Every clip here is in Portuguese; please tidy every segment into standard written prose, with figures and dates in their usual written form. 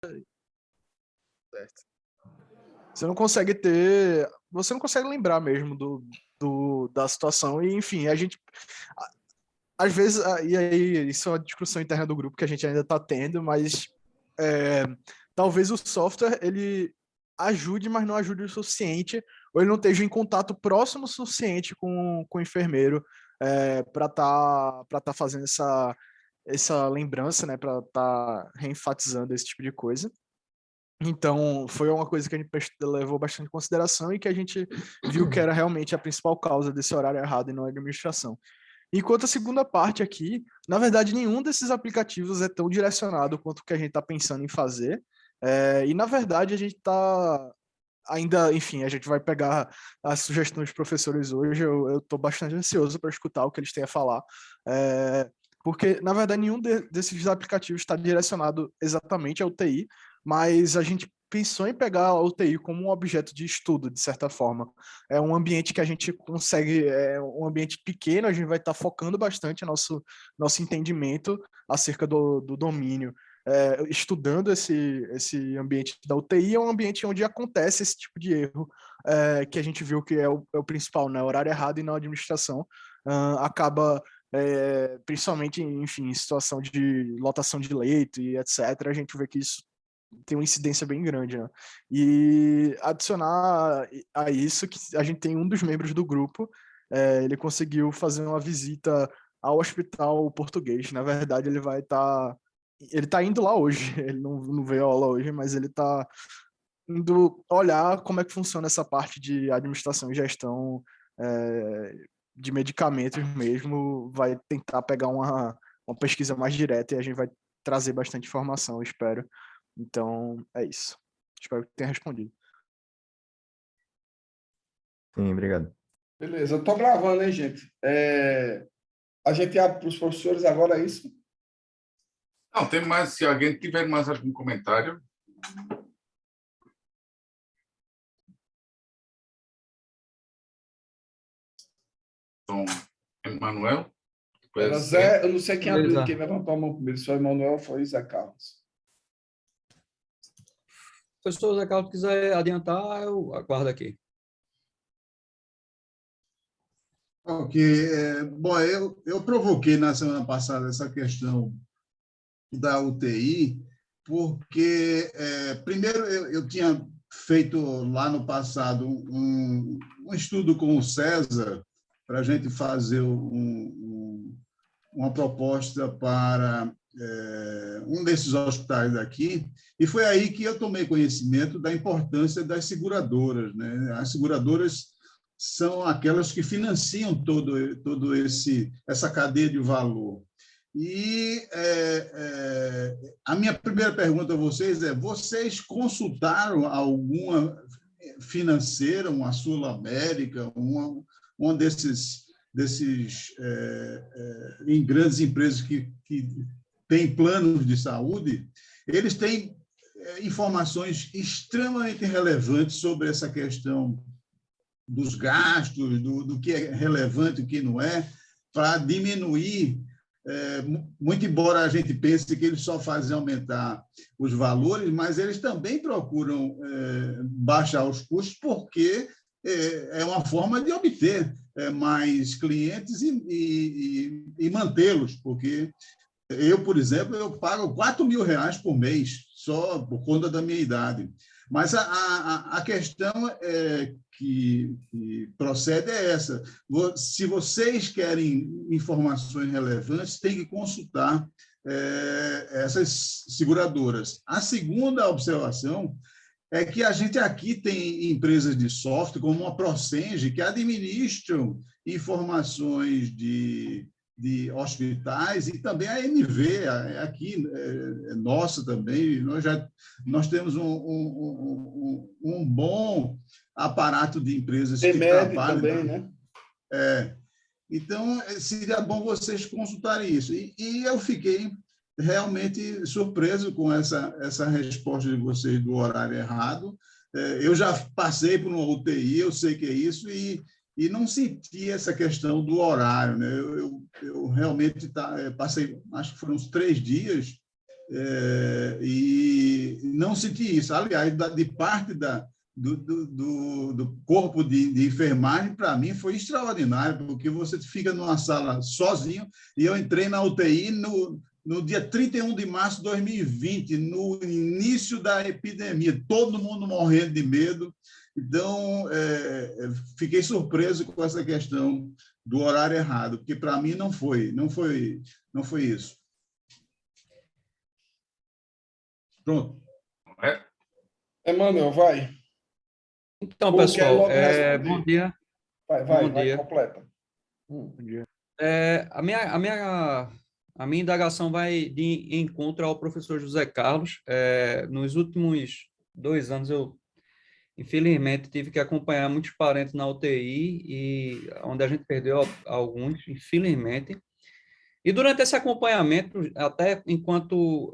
Certo. Você não consegue lembrar mesmo da situação, e enfim, a gente, às vezes, e aí, isso é uma discussão interna do grupo que a gente ainda está tendo, mas talvez o software, ele ajude, mas não ajude o suficiente, ou ele não esteja em contato próximo o suficiente com o enfermeiro para tá fazendo essa lembrança, né, para tá reenfatizando esse tipo de coisa. Então, foi uma coisa que a gente levou bastante em consideração e que a gente viu que era realmente a principal causa desse horário errado e não a administração. Enquanto a segunda parte aqui, na verdade, nenhum desses aplicativos é tão direcionado quanto o que a gente está pensando em fazer. E, na verdade, a gente está ainda, enfim, a gente vai pegar as sugestões dos professores hoje. Eu estou bastante ansioso para escutar o que eles têm a falar. Porque, na verdade, nenhum desses aplicativos está direcionado exatamente ao TI, mas a gente pensou em pegar a UTI como um objeto de estudo, de certa forma. É um ambiente que a gente consegue, é um ambiente pequeno, a gente vai estar focando bastante nosso entendimento acerca do domínio. Estudando esse ambiente da UTI, é um ambiente onde acontece esse tipo de erro, que a gente viu que é o principal, né? Horário errado e não administração. Acaba principalmente, enfim, em situação de lotação de leito e etc., a gente vê que isso tem uma incidência bem grande, né? E adicionar a isso que a gente tem um dos membros do grupo, ele conseguiu fazer uma visita ao hospital português. Na verdade, ele tá indo lá hoje. Ele não veio a aula hoje, mas ele tá indo olhar como é que funciona essa parte de administração e gestão de medicamentos mesmo. Vai tentar pegar uma pesquisa mais direta e a gente vai trazer bastante informação, eu espero. Então, é isso. Espero que tenha respondido. Sim, obrigado. Beleza, eu tô gravando, hein, gente? A gente abre para os professores agora, é isso? Não, tem mais, se alguém tiver mais algum comentário. Então, Emanuel. Era Zé, eu não sei quem abriu, quem levantou a mão primeiro, se foi Emanuel ou foi Zé Carlos. Se o Zé Carlos quiser adiantar, eu aguardo aqui. Ok. Bom, eu provoquei na semana passada essa questão da UTI, porque, primeiro, eu tinha feito lá no passado um estudo com o César para a gente fazer uma proposta para um desses hospitais daqui, e foi aí que eu tomei conhecimento da importância das seguradoras, né? As seguradoras são aquelas que financiam todo essa cadeia de valor. E a minha primeira pergunta a vocês é: vocês consultaram alguma financeira, uma Sul América, uma desses em grandes empresas que têm planos de saúde? Eles têm informações extremamente relevantes sobre essa questão dos gastos, do que é relevante e o que não é, para diminuir, muito embora a gente pense que eles só fazem aumentar os valores, mas eles também procuram baixar os custos, porque é uma forma de obter mais clientes e mantê-los, porque eu, por exemplo, eu pago R$4.000 por mês, só por conta da minha idade. Mas a questão que procede é essa: se vocês querem informações relevantes, tem que consultar essas seguradoras. A segunda observação é que a gente aqui tem empresas de software, como a Procenge, que administram informações de hospitais, e também a NV, aqui é nossa também. Nós temos um bom aparato de empresas que trabalham também, né? Então, seria bom vocês consultarem isso. E eu fiquei realmente surpreso com essa resposta de vocês do horário errado. Eu já passei por uma UTI, eu sei que é isso, e não senti essa questão do horário, né? Eu realmente passei, acho que foram uns 3 dias e não senti isso. Aliás, de parte do corpo de enfermagem, para mim, foi extraordinário, porque você fica numa sala sozinho, e eu entrei na UTI no dia 31 de março de 2020, no início da epidemia, todo mundo morrendo de medo. Então, fiquei surpreso com essa questão do horário errado, porque para mim não foi isso. Pronto. Emanuel, vai. Então, Ou quer pessoal, logo responder? bom dia. Vai, Bom dia. completa. Bom dia. A minha indagação vai de encontro ao professor José Carlos. Nos últimos 2 anos, eu, infelizmente, tive que acompanhar muitos parentes na UTI, e onde a gente perdeu alguns, infelizmente. E durante esse acompanhamento, até enquanto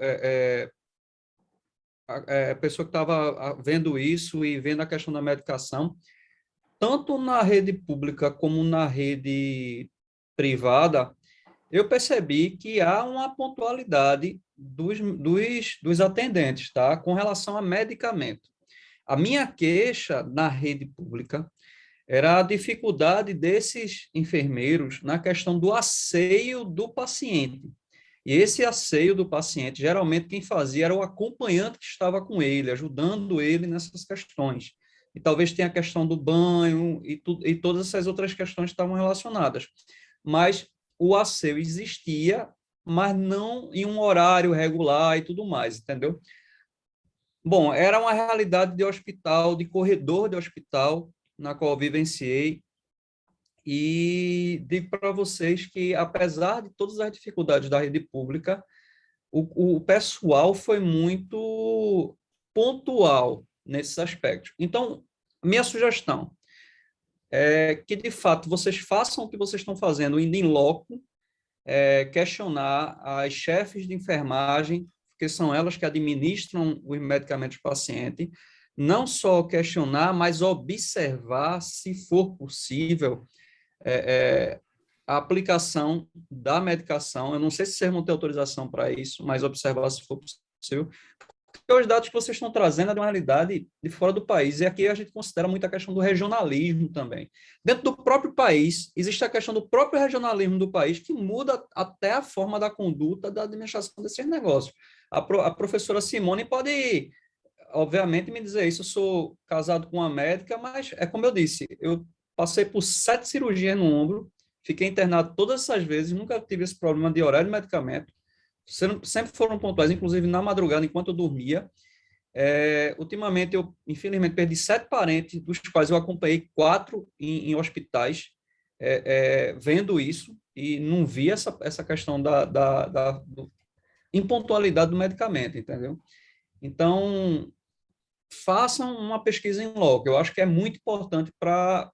a pessoa que estava vendo isso e vendo a questão da medicação, tanto na rede pública como na rede privada, eu percebi que há uma pontualidade dos atendentes, tá? Com relação a medicamento. A minha queixa na rede pública era a dificuldade desses enfermeiros na questão do asseio do paciente. E esse asseio do paciente, geralmente quem fazia era o acompanhante que estava com ele, ajudando ele nessas questões. E talvez tenha a questão do banho e todas essas outras questões que estavam relacionadas. Mas o asseio existia, mas não em um horário regular e tudo mais, entendeu? Bom, era uma realidade de hospital, de corredor de hospital, na qual vivenciei, e digo para vocês que, apesar de todas as dificuldades da rede pública, o pessoal foi muito pontual nesses aspectos. Então, minha sugestão é que, de fato, vocês façam o que vocês estão fazendo, indo em loco, questionar as chefes de enfermagem, porque são elas que administram os medicamentos do paciente, não só questionar, mas observar, se for possível, a aplicação da medicação. Eu não sei se vocês vão ter autorização para isso, mas observar se for possível. Porque os dados que vocês estão trazendo é de uma realidade de fora do país, e aqui a gente considera muito a questão do regionalismo também. Dentro do próprio país, existe a questão do próprio regionalismo do país, que muda até a forma da conduta da administração desses negócios. A professora Simone pode, obviamente, me dizer isso. Eu sou casado com uma médica, mas é como eu disse, eu passei por 7 cirurgias no ombro, fiquei internado todas essas vezes, nunca tive esse problema de horário de medicamento, sempre foram pontuais, inclusive na madrugada, enquanto eu dormia. Ultimamente, eu, infelizmente, perdi 7 parentes, dos quais eu acompanhei 4 em hospitais, vendo isso, e não vi essa questão da impontualidade do medicamento, entendeu? Então, façam uma pesquisa em loco. Eu acho que é muito importante para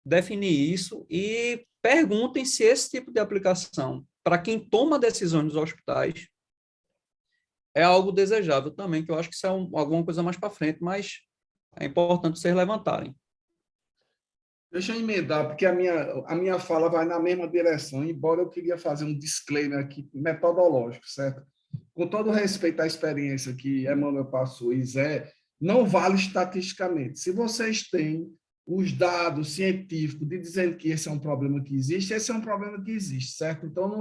definir isso, e perguntem se esse tipo de aplicação, para quem toma decisões nos hospitais, é algo desejável também, que eu acho que isso é alguma coisa mais para frente, mas é importante vocês levantarem. Deixa eu emendar, porque a minha fala vai na mesma direção, embora eu queria fazer um disclaimer aqui metodológico, certo? Com todo respeito à experiência que Emanuel passou e Zé, não vale estatisticamente. Se vocês têm os dados científicos de dizendo que esse é um problema que existe, esse é um problema que existe, certo? Então,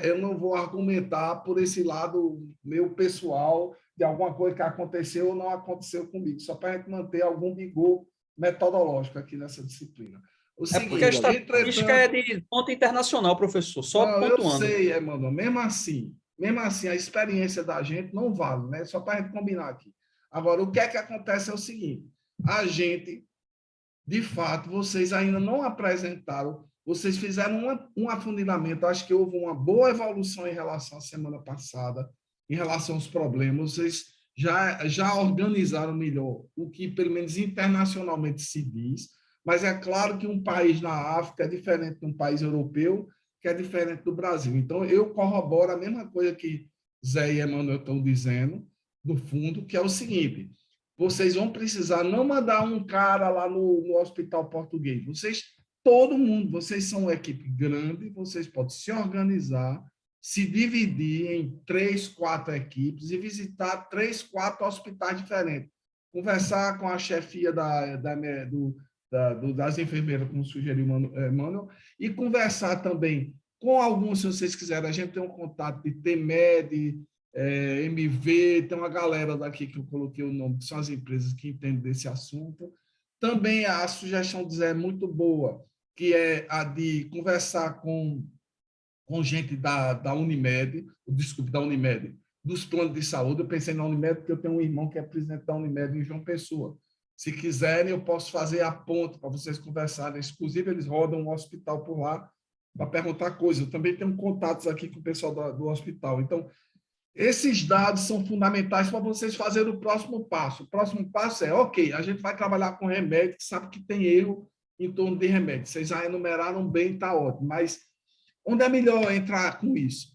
eu não vou argumentar por esse lado meu pessoal de alguma coisa que aconteceu ou não aconteceu comigo, só para a gente manter algum vigor metodológico aqui nessa disciplina. Porque a estatística é de ponto internacional, professor, só não, pontuando. Eu sei, Emanuel, mesmo assim, a experiência da gente não vale, né? Só para a gente combinar aqui. Agora, o que é que acontece é o seguinte, a gente, de fato, vocês ainda não apresentaram, vocês fizeram um afunilamento, acho que houve uma boa evolução em relação à semana passada, em relação aos problemas, vocês já organizaram melhor o que, pelo menos internacionalmente, se diz, mas é claro que um país na África é diferente de um país europeu, que é diferente do Brasil. Então, eu corroboro a mesma coisa que Zé e Emanuel estão dizendo, no fundo, que é o seguinte, vocês vão precisar não mandar um cara lá no hospital português, todo mundo, vocês são uma equipe grande, vocês podem se organizar, se dividir em 3, 4 equipes e visitar 3, 4 hospitais diferentes. Conversar com a chefia das enfermeiras, como sugeriu o Manuel, e conversar também com alguns, se vocês quiserem. A gente tem um contato de TMED, MV, tem uma galera daqui que eu coloquei o nome, que são as empresas que entendem desse assunto. Também a sugestão de Zé é muito boa, que é a de conversar com gente da Unimed, desculpe, da Unimed, dos planos de saúde. Eu pensei na Unimed porque eu tenho um irmão que é presidente da Unimed em João Pessoa. Se quiserem, eu posso fazer a ponte para vocês conversarem. Inclusive, eles rodam um hospital por lá para perguntar coisas. Eu também tenho contatos aqui com o pessoal do hospital. Então, esses dados são fundamentais para vocês fazerem o próximo passo. O próximo passo é, ok, a gente vai trabalhar com remédio, que sabe que tem erro em torno de remédio. Vocês já enumeraram bem, está ótimo. Mas onde é melhor entrar com isso?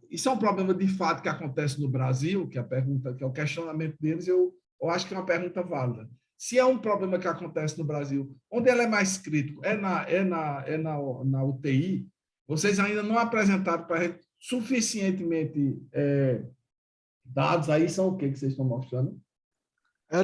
Isso é um problema de fato que acontece no Brasil, que a pergunta, que é o questionamento deles, eu acho que é uma pergunta válida. Se é um problema que acontece no Brasil, onde ele é mais crítico? Na UTI? Vocês ainda não apresentaram para a gente suficientemente dados aí, são o que vocês estão mostrando?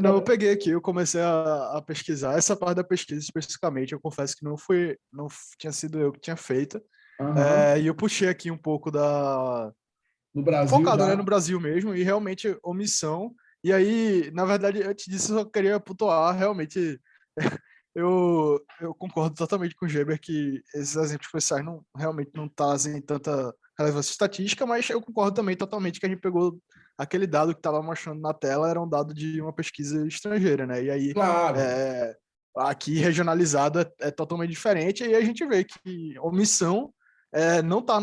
Não, eu peguei aqui, eu comecei a pesquisar. Essa parte da pesquisa especificamente, eu confesso que não tinha sido eu que tinha feito. Uhum. E eu puxei aqui um pouco No Brasil, focado, já. né, no Brasil mesmo, e realmente omissão. E aí, na verdade, antes disso, eu só queria pontuar, realmente, eu concordo totalmente com o Geber que esses exemplos especiais realmente não trazem tanta relevância estatística, mas eu concordo também totalmente que a gente pegou aquele dado que estava mostrando na tela, era um dado de uma pesquisa estrangeira, né? E aí, Claro. aqui regionalizado é totalmente diferente, e aí a gente vê que omissão não está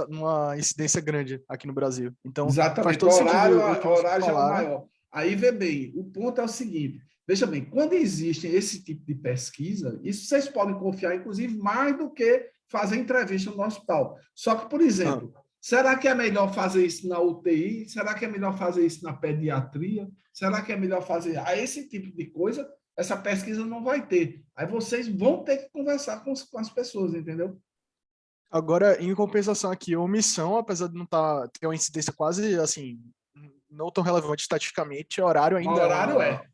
numa incidência grande aqui no Brasil. Então, faz Exatamente. todo sentido o que vocês Horário já é o falaram. maior. Aí vê bem, o ponto é o seguinte: veja bem, quando existe esse tipo de pesquisa, isso vocês podem confiar, inclusive, mais do que fazer entrevista no hospital. Só que, por exemplo, será que é melhor fazer isso na UTI? Será que é melhor fazer isso na pediatria? Será que é melhor fazer esse tipo de coisa? Essa pesquisa não vai ter. Aí vocês vão ter que conversar com as pessoas, entendeu? Agora, em compensação aqui, a omissão, apesar de não ter uma incidência quase, assim, não tão relevante estatisticamente, horário O horário é.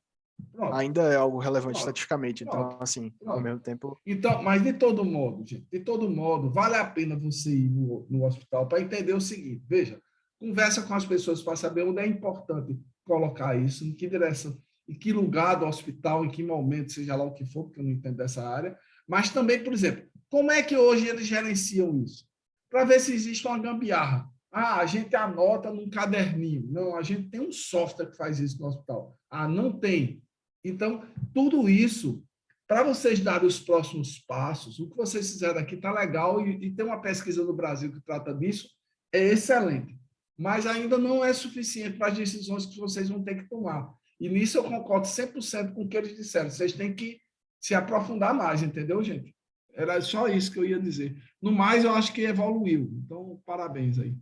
Pronto. ainda é algo relevante Pronto. estatisticamente. Então, Pronto. assim, Pronto. ao mesmo tempo... Então, mas de todo modo, gente, de todo modo, vale a pena você ir no hospital para entender o seguinte: veja, conversa com as pessoas para saber onde é importante colocar isso, em que direção, em que lugar do hospital, em que momento, seja lá o que for, porque eu não entendo dessa área. Mas também, por exemplo, como é que hoje eles gerenciam isso? Para ver se existe uma gambiarra. A gente anota num caderninho. Não, a gente tem um software que faz isso no hospital. Não tem. Então, tudo isso, para vocês darem os próximos passos, o que vocês fizeram aqui está legal e tem uma pesquisa no Brasil que trata disso, é excelente. Mas ainda não é suficiente para as decisões que vocês vão ter que tomar. E nisso eu concordo 100% com o que eles disseram. Vocês têm que se aprofundar mais, entendeu, gente? Era só isso que eu ia dizer. No mais, eu acho que evoluiu. Então, parabéns aí.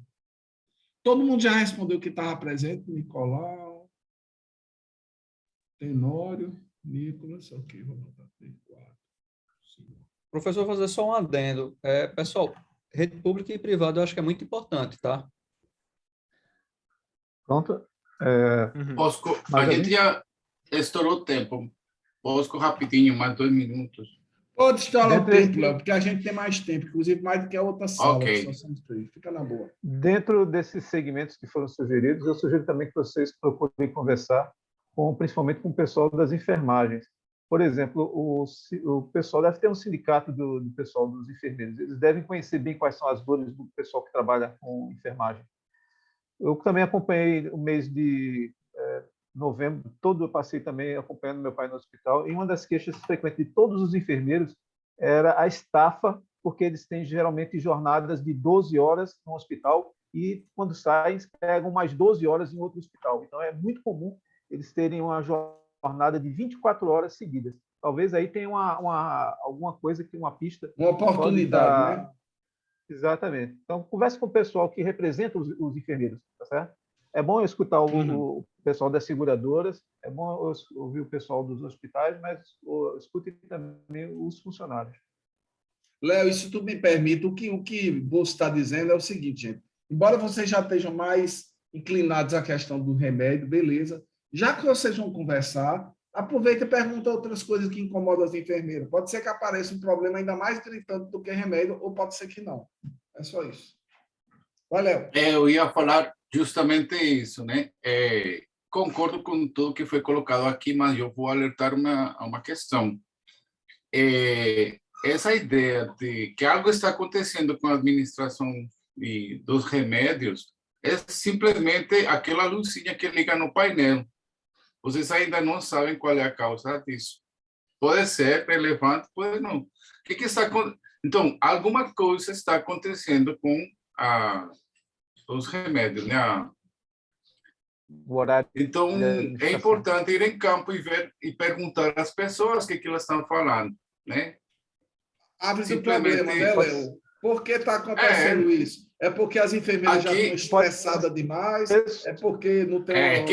Todo mundo já respondeu que estava presente. Nicolau, Tenório, Nicolas, ok, vou botar 3, 4, 5. Professor, vou fazer só um adendo. Pessoal, rede pública e privada eu acho que é muito importante, tá? Pronto. Bosco, a gente já estourou o tempo. Bosco, rapidinho, mais 2 minutos. Pode estourar o tempo, Léo, porque a gente tem mais tempo, inclusive mais do que a outra sala, que só somos 3. Fica na boa. Dentro desses segmentos que foram sugeridos, eu sugiro também que vocês procurem conversar principalmente com o pessoal das enfermagens. Por exemplo, o pessoal deve ter um sindicato do pessoal dos enfermeiros. Eles devem conhecer bem quais são as dores do pessoal que trabalha com enfermagem. Eu também acompanhei o mês de novembro, todo eu passei também acompanhando meu pai no hospital, e uma das queixas frequentes de todos os enfermeiros era a estafa, porque eles têm geralmente jornadas de 12 horas no hospital e, quando saem, pegam mais 12 horas em outro hospital. Então, é muito comum eles terem uma jornada de 24 horas seguidas. Talvez aí tenha alguma coisa, que uma pista... Uma oportunidade, né? Exatamente. Então, converse com o pessoal que representa os enfermeiros, tá certo? É bom eu escutar o pessoal das seguradoras, é bom ouvir o pessoal dos hospitais, mas escute também os funcionários. Léo, e se tu me permite, o que você está dizendo é o seguinte, gente. Embora vocês já estejam mais inclinados à questão do remédio, beleza. Já que vocês vão conversar, aproveita e pergunta outras coisas que incomodam as enfermeiras. Pode ser que apareça um problema ainda mais gritante do que remédio, ou pode ser que não. É só isso. Vai, Léo. Eu ia falar justamente isso, né? Concordo com tudo que foi colocado aqui, mas eu vou alertar uma questão. Essa ideia de que algo está acontecendo com a administração dos remédios é simplesmente aquela luzinha que liga no painel. Vocês ainda não sabem qual é a causa disso. Pode ser relevante, pode não. O que está então, alguma coisa está acontecendo com os remédios, né? O horário Então, é importante ir em campo e ver e perguntar às pessoas o que elas estão falando, né? Abre o problema, né, Léo? Por que está acontecendo isso? É porque as enfermeiras já estão estressadas demais? É porque não tem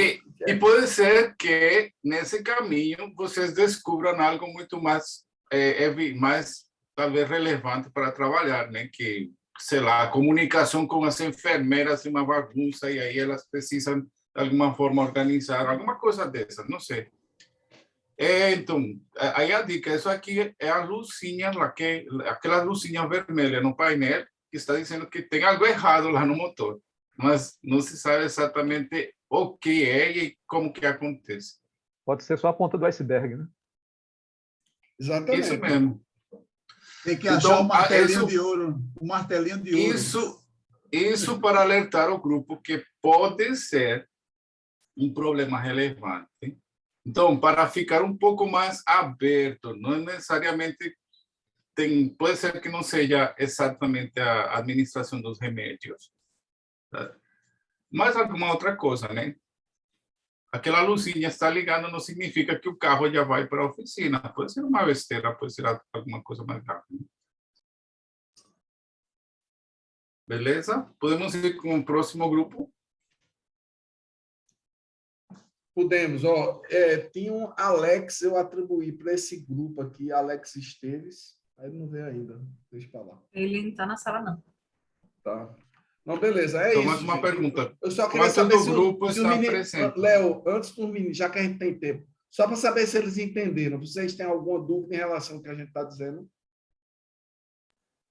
E pode ser que, nesse caminho, vocês descubram algo muito mais, mais talvez, relevante para trabalhar, né? Que, sei lá, a comunicação com as enfermeiras é uma bagunça e aí elas precisam, de alguma forma, organizar alguma coisa dessa, não sei. Então, aí a dica, isso aqui é a luzinha, aquela luzinha vermelha no painel que está dizendo que tem algo errado lá no motor, mas não se sabe exatamente o que é e como que acontece. Pode ser só a ponta do iceberg, né? Exatamente. Isso mesmo. Tem que achar o martelinho de ouro. O martelinho de ouro. Isso para alertar o grupo que pode ser um problema relevante. Então, para ficar um pouco mais aberto, não necessariamente pode ser que não seja exatamente a administração dos remédios, tá? Mas alguma outra coisa, né? Aquela luzinha está ligando não significa que o carro já vai para a oficina. Pode ser uma besteira, pode ser alguma coisa mais rápida. Beleza? Podemos ir com o próximo grupo? Podemos. Tinha um Alex, eu atribuí para esse grupo aqui, Alex Esteves. Aí não veio ainda. Deixa para lá. Ele não está na sala, não. Tá. Não, beleza. É então, isso. Mais uma pergunta. Eu só queria saber se o menino... Léo, antes do menino, já que a gente tem tempo, só para saber se eles entenderam. Vocês têm alguma dúvida em relação ao que a gente está dizendo?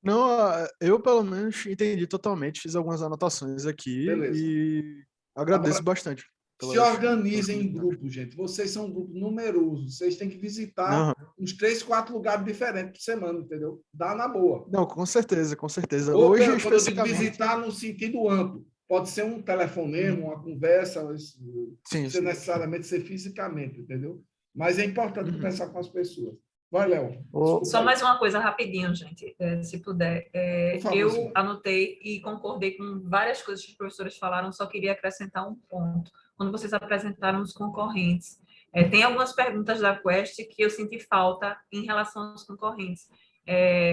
Não, eu pelo menos entendi totalmente, fiz algumas anotações aqui. Beleza. E agradeço bastante. Se organizem em grupo, gente. Vocês são um grupo numeroso. Vocês têm que visitar uns 3, 4 lugares diferentes por semana, entendeu? Dá na boa. Não, com certeza, com certeza. Hoje, quando eu digo visitar no sentido amplo, pode ser um telefonema, uma conversa, sem necessariamente ser fisicamente, entendeu? Mas é importante conversar com as pessoas. Vai, Léo. Só mais uma coisa rapidinho, gente, se puder. Eu anotei e concordei com várias coisas que os professores falaram, só queria acrescentar um ponto. Quando vocês apresentaram os concorrentes, tem algumas perguntas da Quest que eu senti falta em relação aos concorrentes.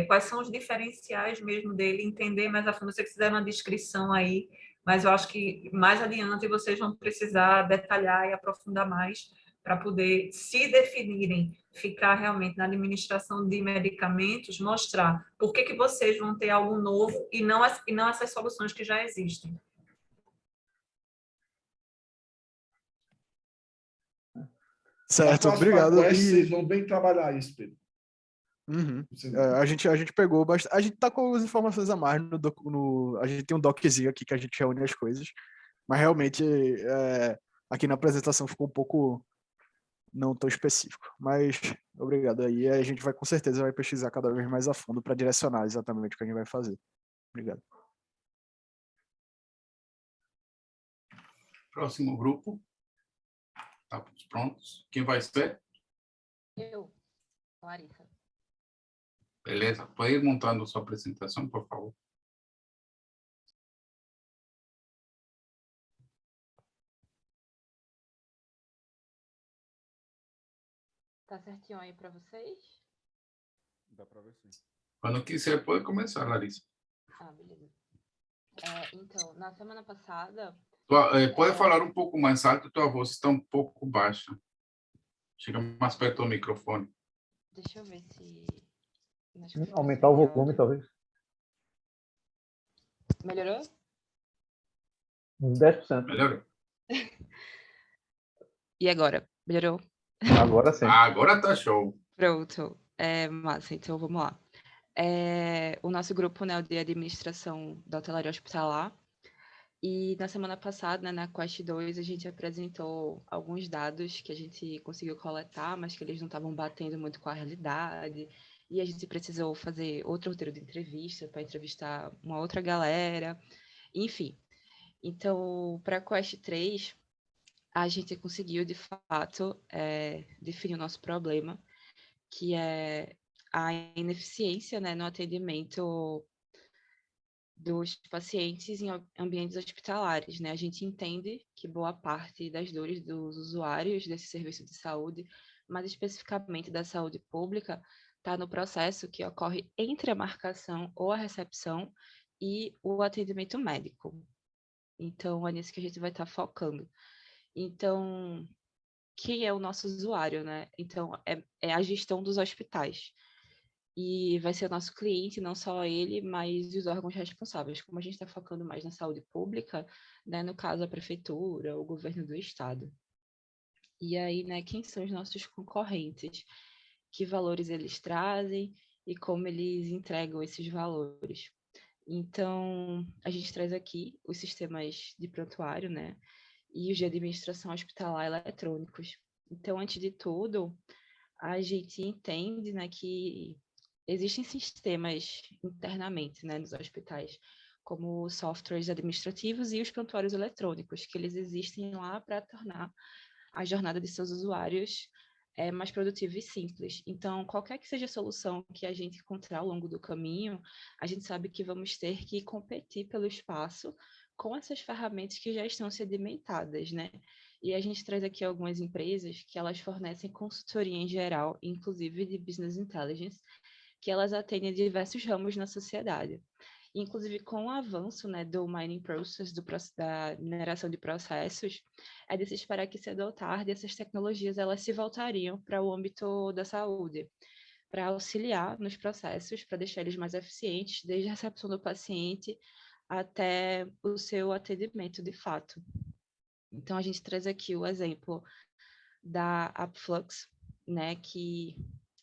Quais são os diferenciais mesmo dele, entender mais a fundo. Vocês fizeram uma descrição aí, mas eu acho que mais adiante vocês vão precisar detalhar e aprofundar mais para poder se definirem, ficar realmente na administração de medicamentos, mostrar por que vocês vão ter algo novo e não essas soluções que já existem. Certo, obrigado. Vocês vão bem trabalhar isso, Pedro. Uhum. A gente pegou bastante. A gente tá com as informações a mais a gente tem um doczinho aqui que a gente reúne as coisas, mas realmente aqui na apresentação ficou um pouco não tão específico. Mas obrigado aí. A gente com certeza vai pesquisar cada vez mais a fundo para direcionar exatamente o que a gente vai fazer. Obrigado. Próximo grupo. Estamos prontos. Quem vai ser? Eu, Larissa. Beleza. Pode ir montando sua apresentação, por favor. Tá certinho aí para vocês? Dá para ver sim. Quando quiser, pode começar, Larissa. Beleza. Então, na semana passada... Pode falar um pouco mais alto, tua voz está um pouco baixa. Chega mais perto do microfone. Deixa eu ver se... Acho que ficou Aumentar o sem volume, áudio. talvez. Melhorou? Uns 10%. Melhorou. E agora? Melhorou? Agora sim. Agora tá show. Pronto. Massa, então vamos lá. O nosso grupo, né, o de administração da hotelaria hospitalar, e na semana passada, né, na Quest 2, a gente apresentou alguns dados que a gente conseguiu coletar, mas que eles não estavam batendo muito com a realidade, e a gente precisou fazer outro roteiro de entrevista para entrevistar uma outra galera, enfim. Então, para a Quest 3, a gente conseguiu, de fato, definir o nosso problema, que é a ineficiência, né, no atendimento dos pacientes em ambientes hospitalares, né? A gente entende que boa parte das dores dos usuários desse serviço de saúde, mas especificamente da saúde pública, está no processo que ocorre entre a marcação ou a recepção e o atendimento médico. Então, é nisso que a gente vai estar focando. Então, quem é o nosso usuário, né? Então, é a gestão dos hospitais. E vai ser o nosso cliente, não só ele, mas os órgãos responsáveis. Como a gente está focando mais na saúde pública, né, no caso a prefeitura, o governo do estado. E aí, né, quem são os nossos concorrentes? Que valores eles trazem e como eles entregam esses valores? Então, a gente traz aqui os sistemas de prontuário, né, e os de administração hospitalar eletrônicos. Então, antes de tudo, a gente entende, né, que existem sistemas internamente, né, nos hospitais, como softwares administrativos e os prontuários eletrônicos, que eles existem lá para tornar a jornada de seus usuários mais produtiva e simples. Então, qualquer que seja a solução que a gente encontrar ao longo do caminho, a gente sabe que vamos ter que competir pelo espaço com essas ferramentas que já estão sedimentadas, né? E a gente traz aqui algumas empresas que elas fornecem consultoria em geral, inclusive de business intelligence, que elas atendem diversos ramos na sociedade. Inclusive, com o avanço, né, do mining process, da mineração de processos, é de se esperar que cedo ou tarde essas tecnologias elas se voltariam para o âmbito da saúde, para auxiliar nos processos, para deixar eles mais eficientes, desde a recepção do paciente até o seu atendimento de fato. Então, a gente traz aqui o exemplo da Upflux, né, que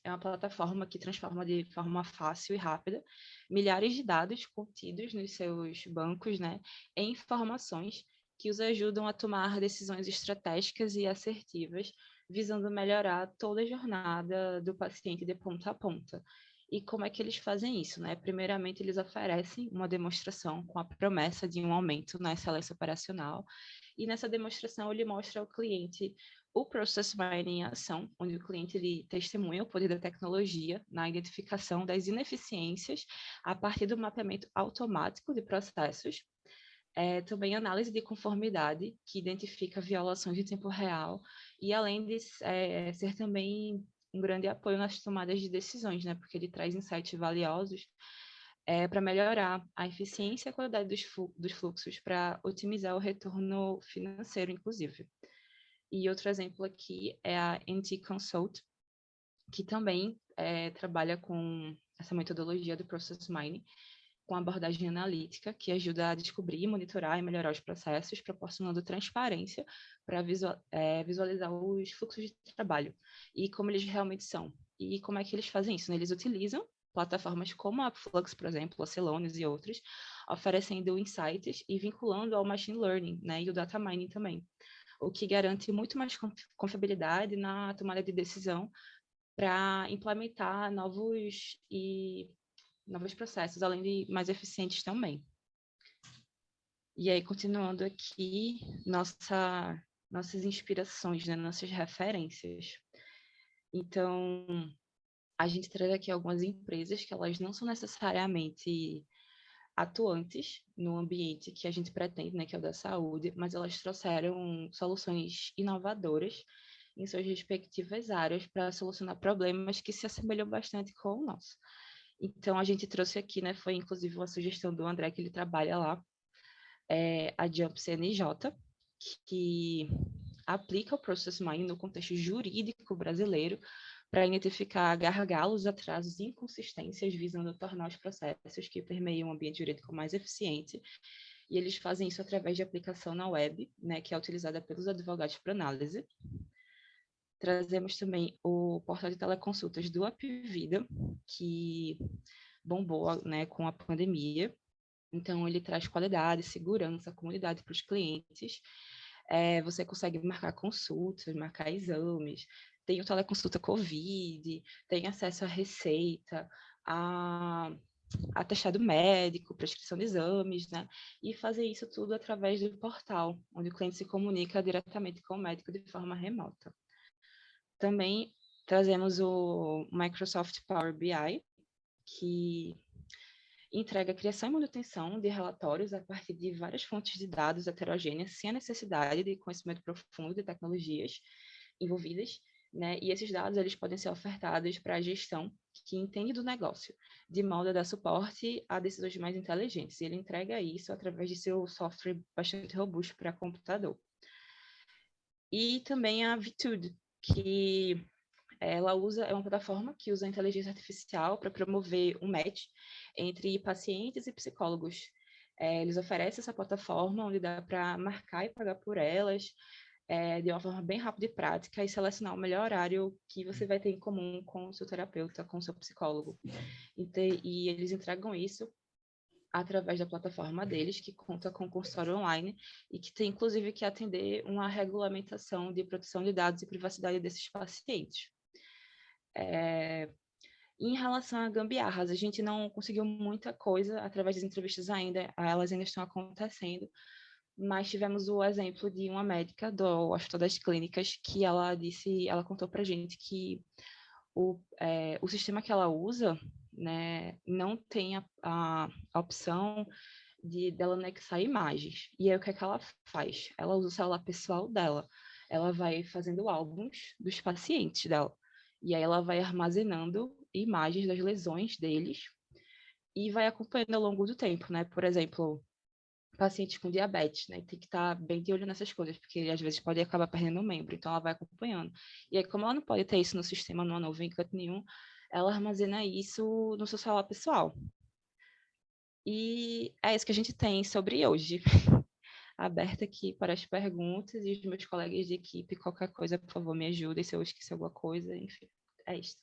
é uma plataforma que transforma de forma fácil e rápida milhares de dados contidos nos seus bancos, né, em informações que os ajudam a tomar decisões estratégicas e assertivas, visando melhorar toda a jornada do paciente de ponta a ponta. E como é que eles fazem isso, né? Primeiramente, eles oferecem uma demonstração com a promessa de um aumento na excelência operacional, e nessa demonstração ele mostra ao cliente o Process Mining em ação, onde o cliente ele testemunha o poder da tecnologia na identificação das ineficiências a partir do mapeamento automático de processos, também análise de conformidade, que identifica violações em tempo real, e além de ser também um grande apoio nas tomadas de decisões, né, porque ele traz insights valiosos para melhorar a eficiência e a qualidade dos fluxos, para otimizar o retorno financeiro, inclusive. E outro exemplo aqui é a NT Consult, que também trabalha com essa metodologia do Process Mining, com abordagem analítica, que ajuda a descobrir, monitorar e melhorar os processos, proporcionando transparência para visualizar os fluxos de trabalho e como eles realmente são. E como é que eles fazem isso, né? Eles utilizam plataformas como a Upflux, por exemplo, a Celonis e outros, oferecendo insights e vinculando ao machine learning, né, e o data mining também, o que garante muito mais confiabilidade na tomada de decisão para implementar novos processos, além de mais eficientes também. E aí, continuando aqui, nossas inspirações, né, nossas referências. Então, a gente traz aqui algumas empresas que elas não são necessariamente atuantes no ambiente que a gente pretende, né, que é o da saúde, mas elas trouxeram soluções inovadoras em suas respectivas áreas para solucionar problemas que se assemelham bastante com o nosso. Então, a gente trouxe aqui, né, foi inclusive uma sugestão do André, que ele trabalha lá, a Jump CNJ, que aplica o Process Mining no contexto jurídico brasileiro para identificar gargalos, atrasos e inconsistências, visando tornar os processos que permeiam o ambiente jurídico mais eficiente. E eles fazem isso através de aplicação na web, né, que é utilizada pelos advogados para análise. Trazemos também o portal de teleconsultas do Apvida, que bombou, né, com a pandemia. Então, ele traz qualidade, segurança, comunidade para os clientes. Você consegue marcar consultas, marcar exames, tem o teleconsulta COVID, tem acesso à receita, a atestado médico, prescrição de exames, né? E fazer isso tudo através do portal, onde o cliente se comunica diretamente com o médico de forma remota. Também trazemos o Microsoft Power BI, que entrega a criação e manutenção de relatórios a partir de várias fontes de dados heterogêneas, sem a necessidade de conhecimento profundo de tecnologias envolvidas, né? E esses dados eles podem ser ofertados para a gestão que entende do negócio, de modo a dar suporte a decisões mais inteligentes. E ele entrega isso através de seu software bastante robusto para computador. E também a Vitude, que é uma plataforma que usa a inteligência artificial para promover um match entre pacientes e psicólogos. Eles oferecem essa plataforma onde dá para marcar e pagar por elas de uma forma bem rápida e prática e selecionar o melhor horário que você vai ter em comum com o seu terapeuta, com o seu psicólogo. E eles entregam isso através da plataforma deles, que conta com consultório online e que tem, inclusive, que atender uma regulamentação de proteção de dados e privacidade desses pacientes. Em relação a gambiarras, a gente não conseguiu muita coisa através das entrevistas ainda, elas ainda estão acontecendo, mas tivemos o exemplo de uma médica do Hospital das Clínicas que ela contou para a gente que o sistema que ela usa, né, não tem a opção dela anexar imagens. E aí o que é que ela faz? Ela usa o celular pessoal dela, ela vai fazendo álbuns dos pacientes dela. E aí ela vai armazenando imagens das lesões deles e vai acompanhando ao longo do tempo, né? Por exemplo, pacientes com diabetes, né? Tem que estar bem de olho nessas coisas, porque às vezes pode acabar perdendo um membro, então ela vai acompanhando. E aí, como ela não pode ter isso no sistema, numa nuvem, em canto nenhum, ela armazena isso no seu celular pessoal. E é isso que a gente tem sobre hoje. Aberta aqui para as perguntas e os meus colegas de equipe, qualquer coisa, por favor, me ajudem se eu esqueci alguma coisa, enfim, é isso.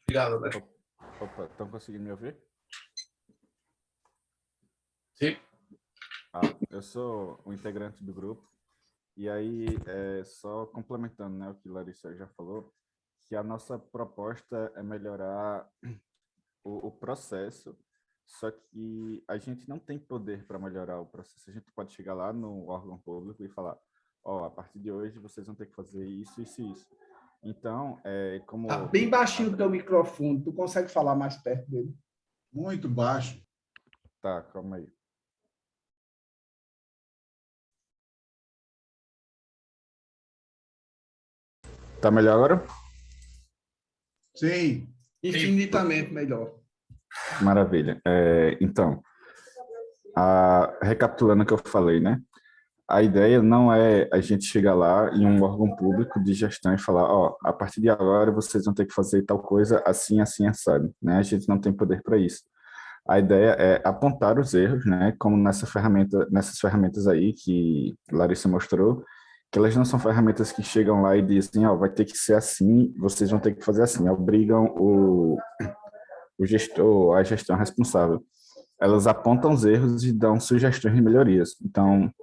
Obrigado, Alberto. Opa, estão conseguindo me ouvir? Sim. Eu sou um integrante do grupo, e aí, só complementando, né, o que Larissa já falou, que a nossa proposta é melhorar o processo, só que a gente não tem poder para melhorar o processo. A gente pode chegar lá no órgão público e falar, a partir de hoje vocês vão ter que fazer isso, isso e isso. Então, como... Tá bem baixinho o teu microfone, tu consegue falar mais perto dele? Muito baixo. Tá, calma aí. Tá melhor agora? Sim. Infinitamente melhor. Maravilha. Então, recapitulando o que eu falei, né? A ideia não é a gente chegar lá em um órgão público de gestão e falar, a partir de agora vocês vão ter que fazer tal coisa assim, assim, assado, né? A gente não tem poder para isso. A ideia é apontar os erros, né? Como nessas ferramentas aí que Larissa mostrou, que elas não são ferramentas que chegam lá e dizem, vai ter que ser assim, vocês vão ter que fazer assim, obrigam o gestor, a gestão responsável. Elas apontam os erros e dão sugestões de melhorias. Então,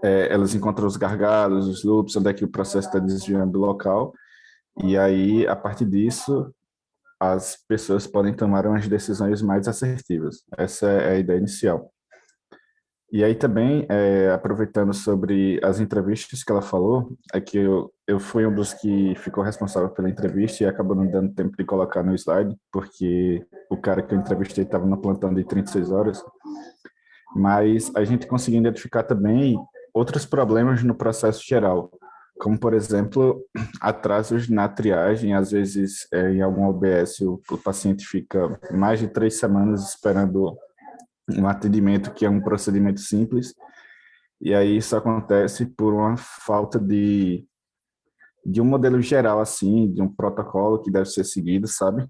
elas encontram os gargalos, os loops, onde é que o processo está desviando do local, e aí, a partir disso, as pessoas podem tomar umas decisões mais assertivas. Essa é a ideia inicial. E aí também, aproveitando sobre as entrevistas que ela falou, é que eu fui um dos que ficou responsável pela entrevista e acabou não dando tempo de colocar no slide, porque o cara que eu entrevistei estava no plantão de 36 horas, mas a gente conseguiu identificar também outros problemas no processo geral, como, por exemplo, atrasos na triagem. Às vezes, em algum OBS, o paciente fica mais de 3 semanas esperando um atendimento que é um procedimento simples, E aí isso acontece por uma falta de um modelo geral, assim, de um protocolo que deve ser seguido, sabe?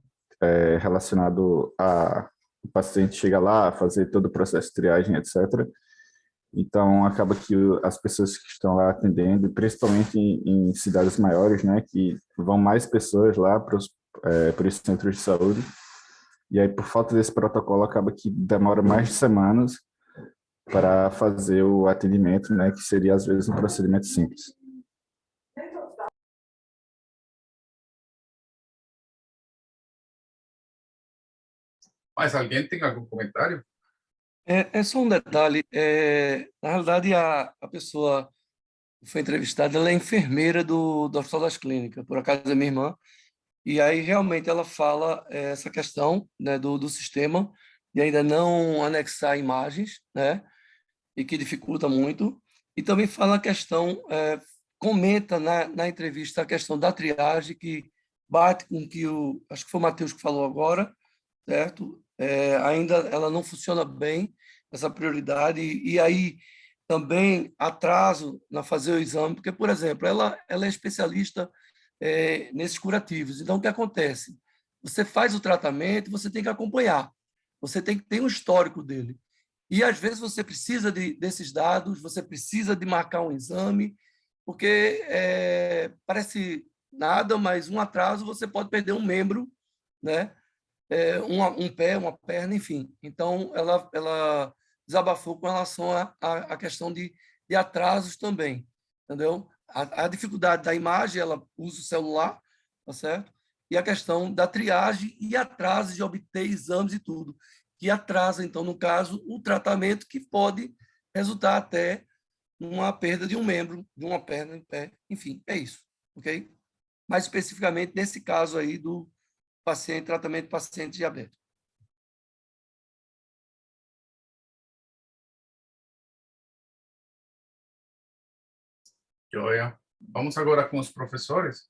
Relacionado a o paciente chega lá, fazer todo o processo de triagem, etc. Então, acaba que as pessoas que estão lá atendendo, principalmente em cidades maiores, né, que vão mais pessoas lá para os centros de saúde, e aí, por falta desse protocolo, acaba que demora mais de semanas para fazer o atendimento, né, que seria, às vezes, um procedimento simples. Mas alguém tem algum comentário? É só um detalhe. Na realidade, a pessoa que foi entrevistada, ela é enfermeira do Hospital das Clínicas, por acaso é minha irmã, e aí realmente ela fala essa questão, né, do sistema de ainda não anexar imagens, né, e que dificulta muito, e também fala a questão, comenta na entrevista a questão da triagem, que bate com o que acho que foi o Matheus que falou agora, certo? Ainda ela não funciona bem, essa prioridade, e aí também atraso na fazer o exame, porque, por exemplo, ela é especialista nesses curativos. Então, o que acontece? Você faz o tratamento, você tem que acompanhar, você tem que ter um histórico dele. E, às vezes, você precisa desses dados, você precisa de marcar um exame, porque parece nada, mas um atraso você pode perder um membro, né? Um pé, uma perna, enfim. Então, ela desabafou com relação à questão de atrasos também, entendeu? A dificuldade da imagem, ela usa o celular, tá certo? E a questão da triagem e atraso de obter exames e tudo, que atrasa, então, no caso, o tratamento que pode resultar até numa perda de um membro, de uma perna em pé, enfim, é isso, ok? Mais especificamente nesse caso aí do tratamento de paciente diabético. Joia. Vamos agora com os professores.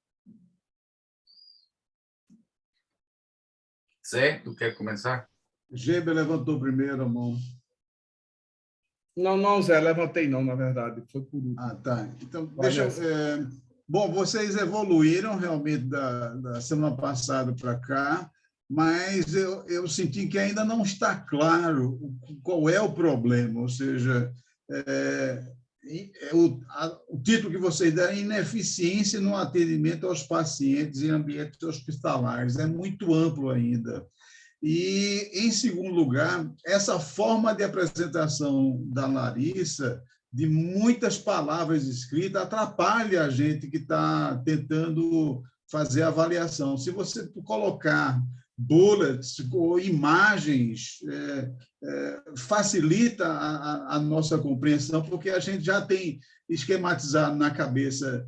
Zé, tu quer começar? Geber levantou primeiro a mão. Não, Zé, levantei não, na verdade. Foi por último. Ah, tá. Então, Vai deixa eu... Bom, vocês evoluíram realmente da semana passada para cá, mas eu senti que ainda não está claro qual é o problema, ou seja, o título que vocês deram é ineficiência no atendimento aos pacientes em ambientes hospitalares, é muito amplo ainda. E, em segundo lugar, essa forma de apresentação da Larissa, de muitas palavras escritas, atrapalha a gente que está tentando fazer a avaliação. Se você colocar bullets ou imagens, facilita a nossa compreensão, porque a gente já tem esquematizado na cabeça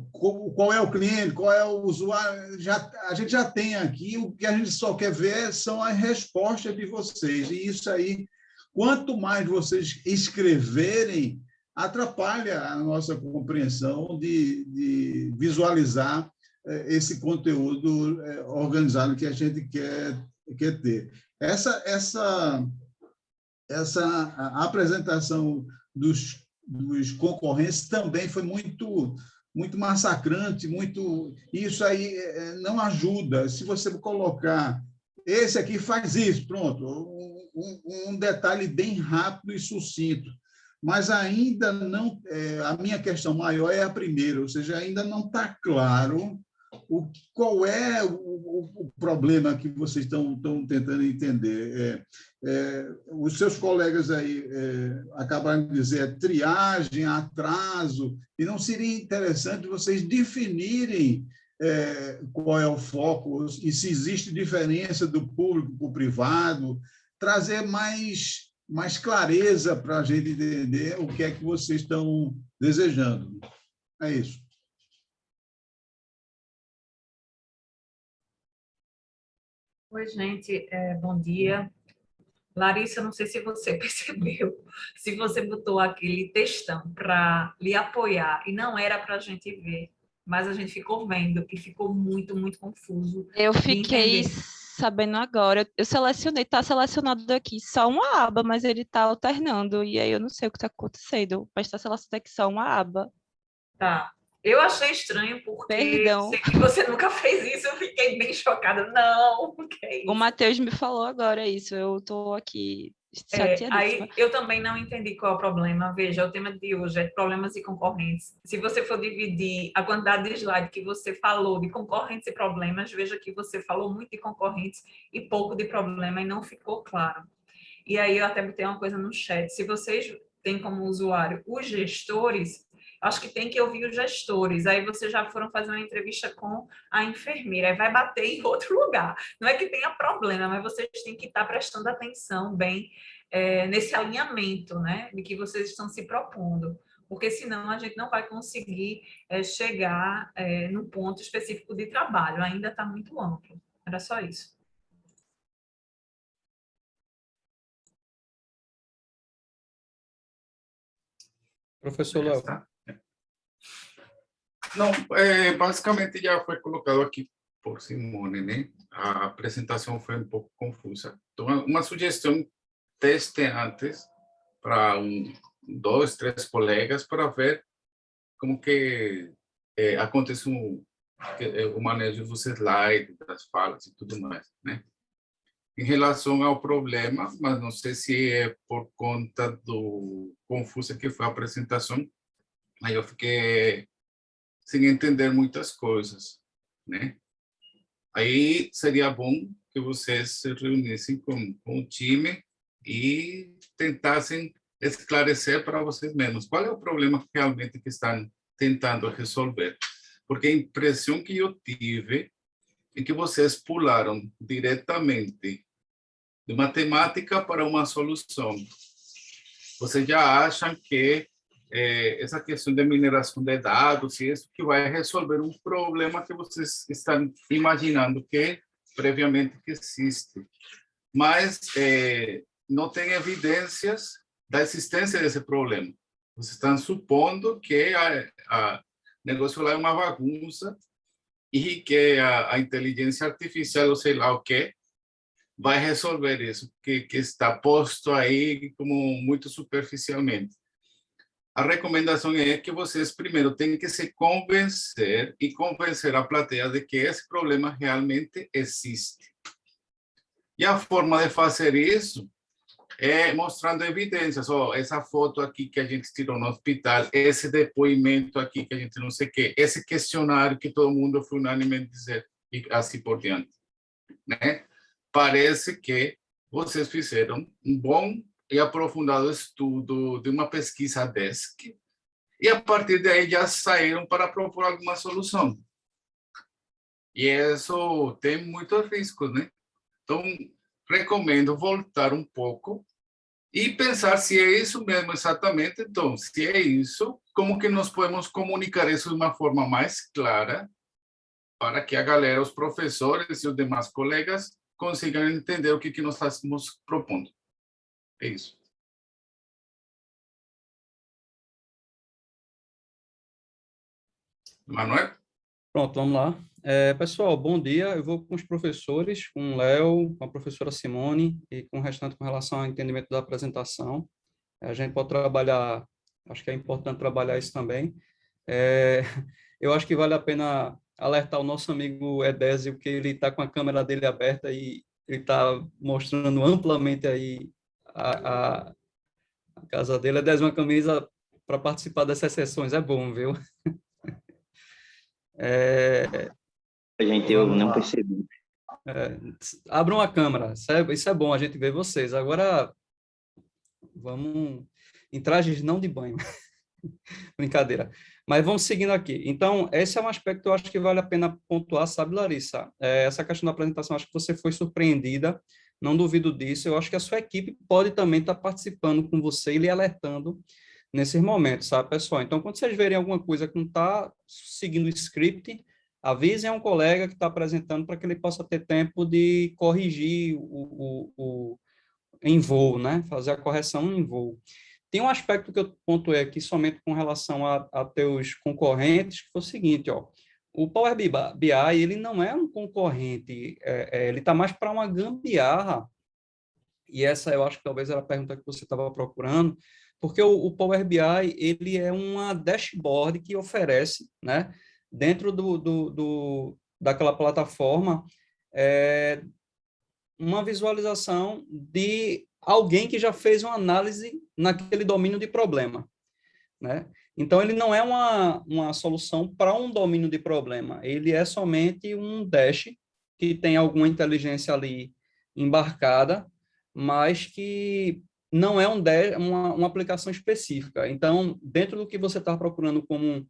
qual é o cliente, qual é o usuário, a gente já tem aqui, o que a gente só quer ver são as respostas de vocês, e isso aí, quanto mais vocês escreverem, atrapalha a nossa compreensão de visualizar esse conteúdo organizado que a gente quer ter. Essa apresentação dos concorrentes também foi muito massacrante, isso aí não ajuda. Se você colocar, esse aqui faz isso, pronto, um detalhe bem rápido e sucinto, mas ainda não, a minha questão maior é a primeira, ou seja, ainda não está claro qual é o problema que vocês estão tentando entender. Os seus colegas aí acabaram de dizer triagem, atraso, e não seria interessante vocês definirem qual é o foco e se existe diferença do público para o privado, trazer mais clareza para a gente entender o que é que vocês estão desejando. É isso. Oi, gente, bom dia. Larissa, não sei se você percebeu, se você botou aquele textão para lhe apoiar, e não era para a gente ver, mas a gente ficou vendo, e ficou muito, muito confuso. Eu fiquei sabendo agora. Eu selecionei, tá selecionado aqui só uma aba, mas ele tá alternando. E aí eu não sei o que tá acontecendo, mas tá selecionado aqui só uma aba. Tá. Eu achei estranho porque Perdão. sei que você nunca fez isso, eu fiquei bem chocada. Não, o que é O isso? Matheus me falou agora isso. Eu tô aqui Aí chateadíssima. eu também não entendi qual é o problema. Veja, o tema de hoje é problemas e concorrentes. Se você for dividir a quantidade de slide que você falou de concorrentes e problemas, veja que você falou muito de concorrentes e pouco de problema e não ficou claro. E aí eu até botei uma coisa no chat. Se vocês têm como usuário os gestores, acho que tem que ouvir os gestores. Aí vocês já foram fazer uma entrevista com a enfermeira, aí vai bater em outro lugar. Não é que tenha problema, mas vocês têm que estar prestando atenção bem nesse alinhamento, né, de que vocês estão se propondo. Porque senão a gente não vai conseguir chegar no ponto específico de trabalho. Ainda está muito amplo. Era só isso. Professor Léo. Não, basicamente já foi colocado aqui por Simone, né? A apresentação foi um pouco confusa. Então, uma sugestão, teste antes para 2, 3 colegas para ver como que acontece o manejo dos slides, das falas e tudo mais, né? Em relação ao problema, mas não sei se é por conta do confusa que foi a apresentação, aí eu fiquei sem entender muitas coisas, né? Aí seria bom que vocês se reunissem com o time e tentassem esclarecer para vocês mesmos qual é o problema realmente que estão tentando resolver. Porque a impressão que eu tive é que vocês pularam diretamente de matemática para uma solução. Vocês já acham que essa questão de mineração de dados e isso que vai resolver um problema que vocês estão imaginando que previamente que existe. Mas não tem evidências da existência desse problema. Vocês estão supondo que a negócio lá é uma bagunça e que a inteligência artificial, ou sei lá o que, vai resolver isso, que está posto aí como muito superficialmente. A recomendação é que vocês primeiro têm que se convencer e convencer a plateia de que esse problema realmente existe. E a forma de fazer isso é mostrando evidências. Essa foto aqui que a gente tirou no hospital, esse depoimento aqui que a gente não sei o quê, esse questionário que todo mundo foi unânime em dizer, e assim por diante, né? Parece que vocês fizeram um bom e aprofundado estudo de uma pesquisa DESC e a partir daí já saíram para propor alguma solução. E isso tem muitos riscos, né? Então, recomendo voltar um pouco e pensar se é isso mesmo exatamente. Então, se é isso, como que nós podemos comunicar isso de uma forma mais clara para que a galera, os professores e os demais colegas consigam entender o que nós estamos propondo. É isso. Manuel? Pronto, vamos lá. Pessoal, bom dia. Eu vou com os professores, com o Léo, com a professora Simone e com o restante com relação ao entendimento da apresentação. A gente pode trabalhar, acho que é importante trabalhar isso também. Eu acho que vale a pena alertar o nosso amigo Edésio, que ele está com a câmera dele aberta e ele está mostrando amplamente aí a casa dele. Edésio, uma camisa para participar dessas sessões é bom, viu? Gente, eu não percebi. Abram a câmera, isso é bom, a gente vê vocês. Agora, vamos em trajes não de banho. Brincadeira. Mas vamos seguindo aqui. Então, esse é um aspecto que eu acho que vale a pena pontuar, sabe, Larissa? Essa questão da apresentação, acho que você foi surpreendida, não duvido disso. Eu acho que a sua equipe pode também estar participando com você e lhe alertando nesses momentos, sabe, pessoal? Então, quando vocês verem alguma coisa que não está seguindo o script, avisem a um colega que está apresentando para que ele possa ter tempo de corrigir em voo, né? Fazer a correção em voo. Tem um aspecto que eu pontuei aqui somente com relação a teus concorrentes, que foi o seguinte, ó, o Power BI, ele não é um concorrente, ele está mais para uma gambiarra, e essa eu acho que talvez era a pergunta que você estava procurando, porque o Power BI, ele é uma dashboard que oferece, né, dentro daquela plataforma, uma visualização de alguém que já fez uma análise naquele domínio de problema, né? Então, ele não é uma solução para um domínio de problema, ele é somente um dash que tem alguma inteligência ali embarcada, mas que não é uma aplicação específica. Então, dentro do que você está procurando como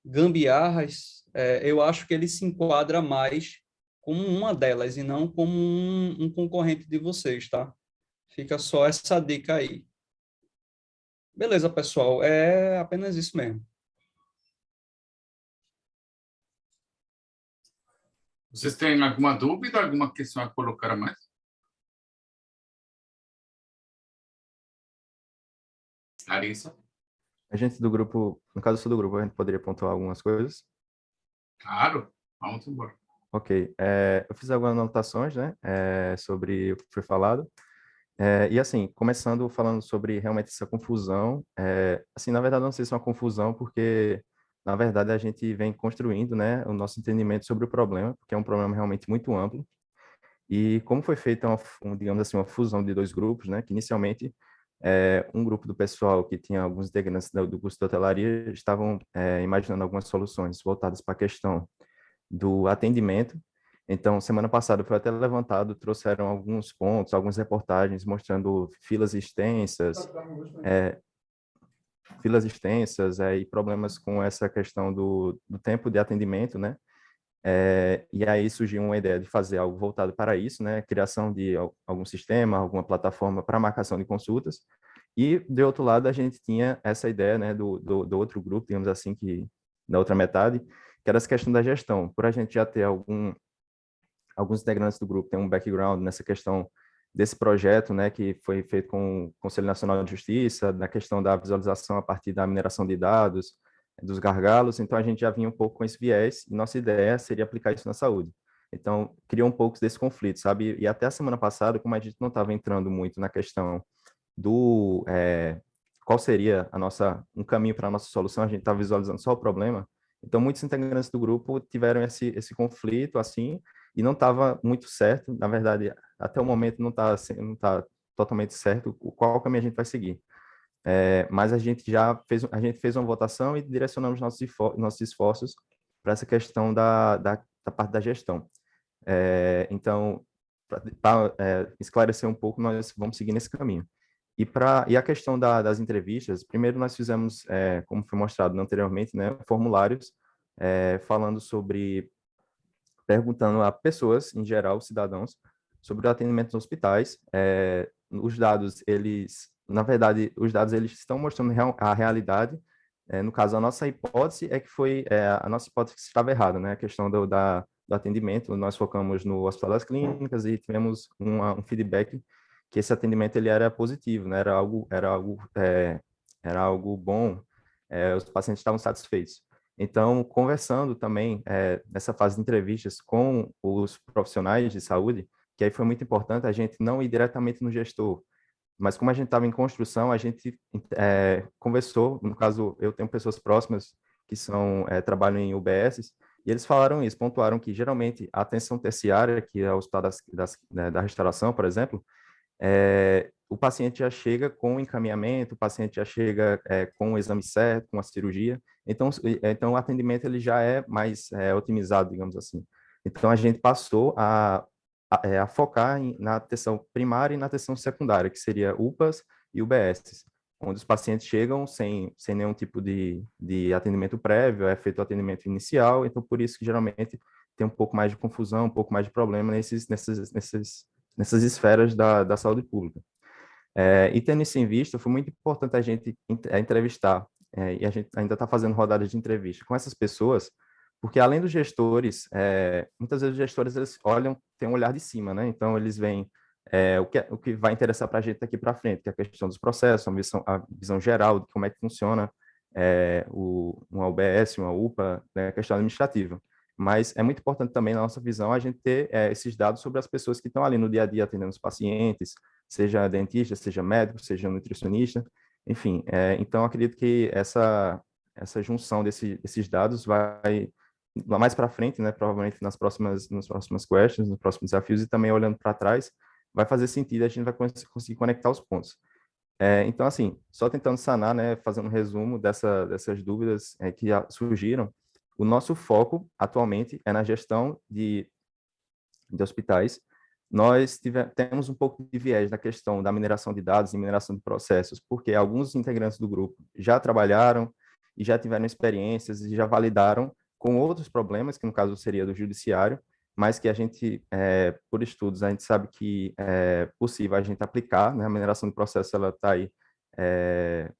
gambiarras, eu acho que ele se enquadra mais como uma delas e não como um concorrente de vocês, tá? Fica só essa dica aí. Beleza, pessoal, é apenas isso mesmo. Vocês têm alguma dúvida, alguma questão a colocar a mais? Larissa? A gente do grupo, no caso eu sou do grupo, a gente poderia pontuar algumas coisas? Claro, vamos embora. Ok, eu fiz algumas anotações, né, sobre o que foi falado. E assim, começando falando sobre realmente essa confusão, assim, na verdade não sei se é uma confusão, porque na verdade a gente vem construindo, né, o nosso entendimento sobre o problema, porque é um problema realmente muito amplo. E como foi feita digamos assim, uma fusão de dois grupos, né, que inicialmente um grupo do pessoal que tinha alguns integrantes do curso de hotelaria estavam imaginando algumas soluções voltadas para a questão do atendimento. Então, semana passada foi até levantado, trouxeram alguns pontos, algumas reportagens mostrando filas extensas e problemas com essa questão do tempo de atendimento, né? E aí surgiu uma ideia de fazer algo voltado para isso, né? Criação de algum sistema, alguma plataforma para marcação de consultas. E, de outro lado, a gente tinha essa ideia, né, do outro grupo, digamos assim, da outra metade, que era essa questão da gestão. Por a gente já ter alguns integrantes do grupo têm um background nessa questão desse projeto, né, que foi feito com o Conselho Nacional de Justiça, na questão da visualização a partir da mineração de dados, dos gargalos, então a gente já vinha um pouco com esse viés, e nossa ideia seria aplicar isso na saúde. Então, criou um pouco desse conflito, sabe? E até a semana passada, como a gente não estava entrando muito na questão do qual seria um caminho para a nossa solução, a gente estava visualizando só o problema, então muitos integrantes do grupo tiveram esse conflito, assim, e não estava muito certo, na verdade, até o momento não está totalmente certo qual caminho a gente vai seguir. Mas a gente fez uma votação e direcionamos nossos esforços para essa questão da parte da gestão. Então, para esclarecer um pouco, nós vamos seguir nesse caminho. E a questão das entrevistas, primeiro nós fizemos, como foi mostrado anteriormente, né, formulários falando perguntando a pessoas, em geral, cidadãos, sobre o atendimento nos hospitais. Os dados, na verdade, os dados eles estão mostrando a realidade. No caso, a nossa hipótese a nossa hipótese que estava errada, né? A questão do atendimento, nós focamos no Hospital das Clínicas e tivemos um feedback que esse atendimento ele era positivo, né? Era algo bom, os pacientes estavam satisfeitos. Então, conversando também nessa fase de entrevistas com os profissionais de saúde, que aí foi muito importante a gente não ir diretamente no gestor, mas como a gente estava em construção, a gente conversou, no caso, eu tenho pessoas próximas que trabalham em UBSs, e eles falaram isso, pontuaram que geralmente a atenção terciária, que é o hospital da restauração, por exemplo, o paciente já chega com o encaminhamento, o paciente já chega com o exame certo, com a cirurgia, então o atendimento ele já é mais otimizado, digamos assim. Então a gente passou a focar na atenção primária e na atenção secundária, que seria UPAs e UBSs, onde os pacientes chegam sem nenhum tipo de atendimento prévio, é feito o atendimento inicial, então por isso que geralmente tem um pouco mais de confusão, um pouco mais de problema nessas esferas da saúde pública. E tendo isso em vista, foi muito importante a gente entrevistar, e a gente ainda está fazendo rodadas de entrevista com essas pessoas, porque além dos gestores, muitas vezes os gestores eles têm um olhar de cima, né? Então eles veem o que vai interessar para a gente daqui para frente, que é a questão dos processos, a visão geral de como é que funciona uma UBS, uma UPA, né? A questão administrativa. mas é muito importante também, na nossa visão, a gente ter esses dados sobre as pessoas que estão ali no dia a dia atendendo os pacientes, seja dentista, seja médico, seja nutricionista, enfim. Então, acredito que essa junção desses dados vai mais para frente, né, provavelmente nas próximas questions, nos próximos desafios, e também olhando para trás, vai fazer sentido, a gente vai conseguir conectar os pontos. Então, assim, só tentando sanar, né, fazendo um resumo dessas dúvidas que surgiram, o nosso foco atualmente é na gestão de hospitais. Nós temos um pouco de viés na questão da mineração de dados e mineração de processos, porque alguns integrantes do grupo já trabalharam e já tiveram experiências e já validaram com outros problemas, que no caso seria do judiciário, mas que a gente, por estudos, a gente sabe que é possível a gente aplicar, né? A mineração de processo, ela está aí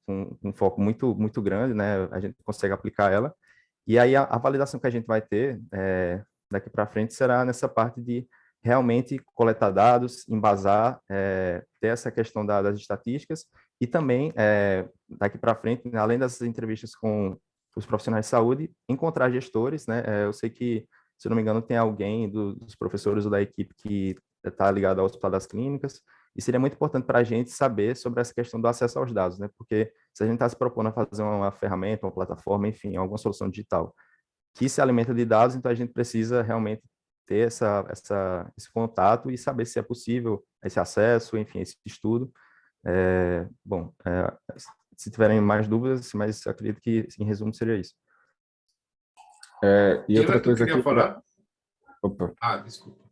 com um foco muito, muito grande, né? A gente consegue aplicar ela, e aí a validação que a gente vai ter daqui para frente será nessa parte de realmente coletar dados, embasar, ter essa questão das estatísticas, e também, daqui para frente, além das entrevistas com os profissionais de saúde, encontrar gestores, né? Eu sei que, se não me engano, tem alguém dos professores ou da equipe que está ligado ao Hospital das Clínicas, e seria muito importante para a gente saber sobre essa questão do acesso aos dados, né? Porque se a gente está se propondo a fazer uma ferramenta, uma plataforma, enfim, alguma solução digital que se alimenta de dados, então a gente precisa realmente ter esse contato e saber se é possível esse acesso, enfim, esse estudo. Se tiverem mais dúvidas, mas acredito que, em resumo, seria isso. E outra coisa aqui... Opa. Desculpa.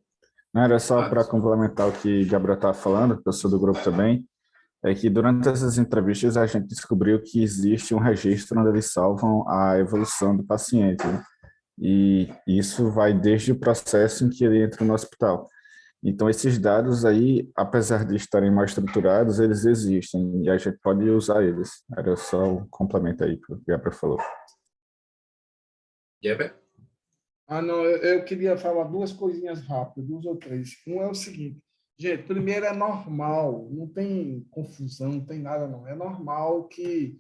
Não, era só para complementar o que Gabriel estava falando, que eu sou do grupo também, é que durante essas entrevistas a gente descobriu que existe um registro onde eles salvam a evolução do paciente, né? E isso vai desde o processo em que ele entra no hospital. Então, esses dados aí, apesar de estarem mal estruturados, eles existem e a gente pode usar eles. Era só um complemento aí que o Gabriel falou. Não, eu queria falar duas coisinhas rápidas, duas ou três. Um é o seguinte, gente, primeiro é normal, não tem confusão, não tem nada não. É normal que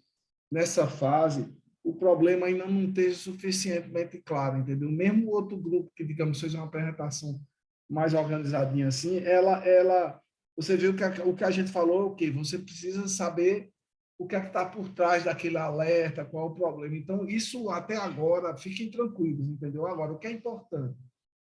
nessa fase o problema ainda não esteja suficientemente claro, entendeu? Mesmo o outro grupo que, digamos, fez uma apresentação mais organizadinha assim, você viu que o que a gente falou é o quê? Você precisa saber o que é que está por trás daquele alerta, qual é o problema. Então, isso até agora, fiquem tranquilos, entendeu? Agora, o que é importante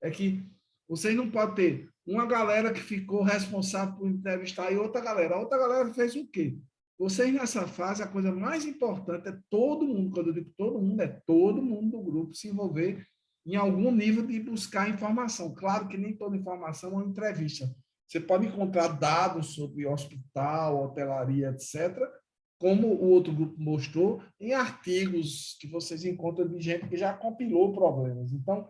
é que vocês não podem ter uma galera que ficou responsável por entrevistar e outra galera. A outra galera fez o quê? Vocês, nessa fase, a coisa mais importante é todo mundo, quando eu digo todo mundo, é todo mundo do grupo se envolver em algum nível de buscar informação. Claro que nem toda informação é uma entrevista. Você pode encontrar dados sobre hospital, hotelaria, etc., como o outro grupo mostrou, em artigos que vocês encontram de gente que já compilou problemas. Então,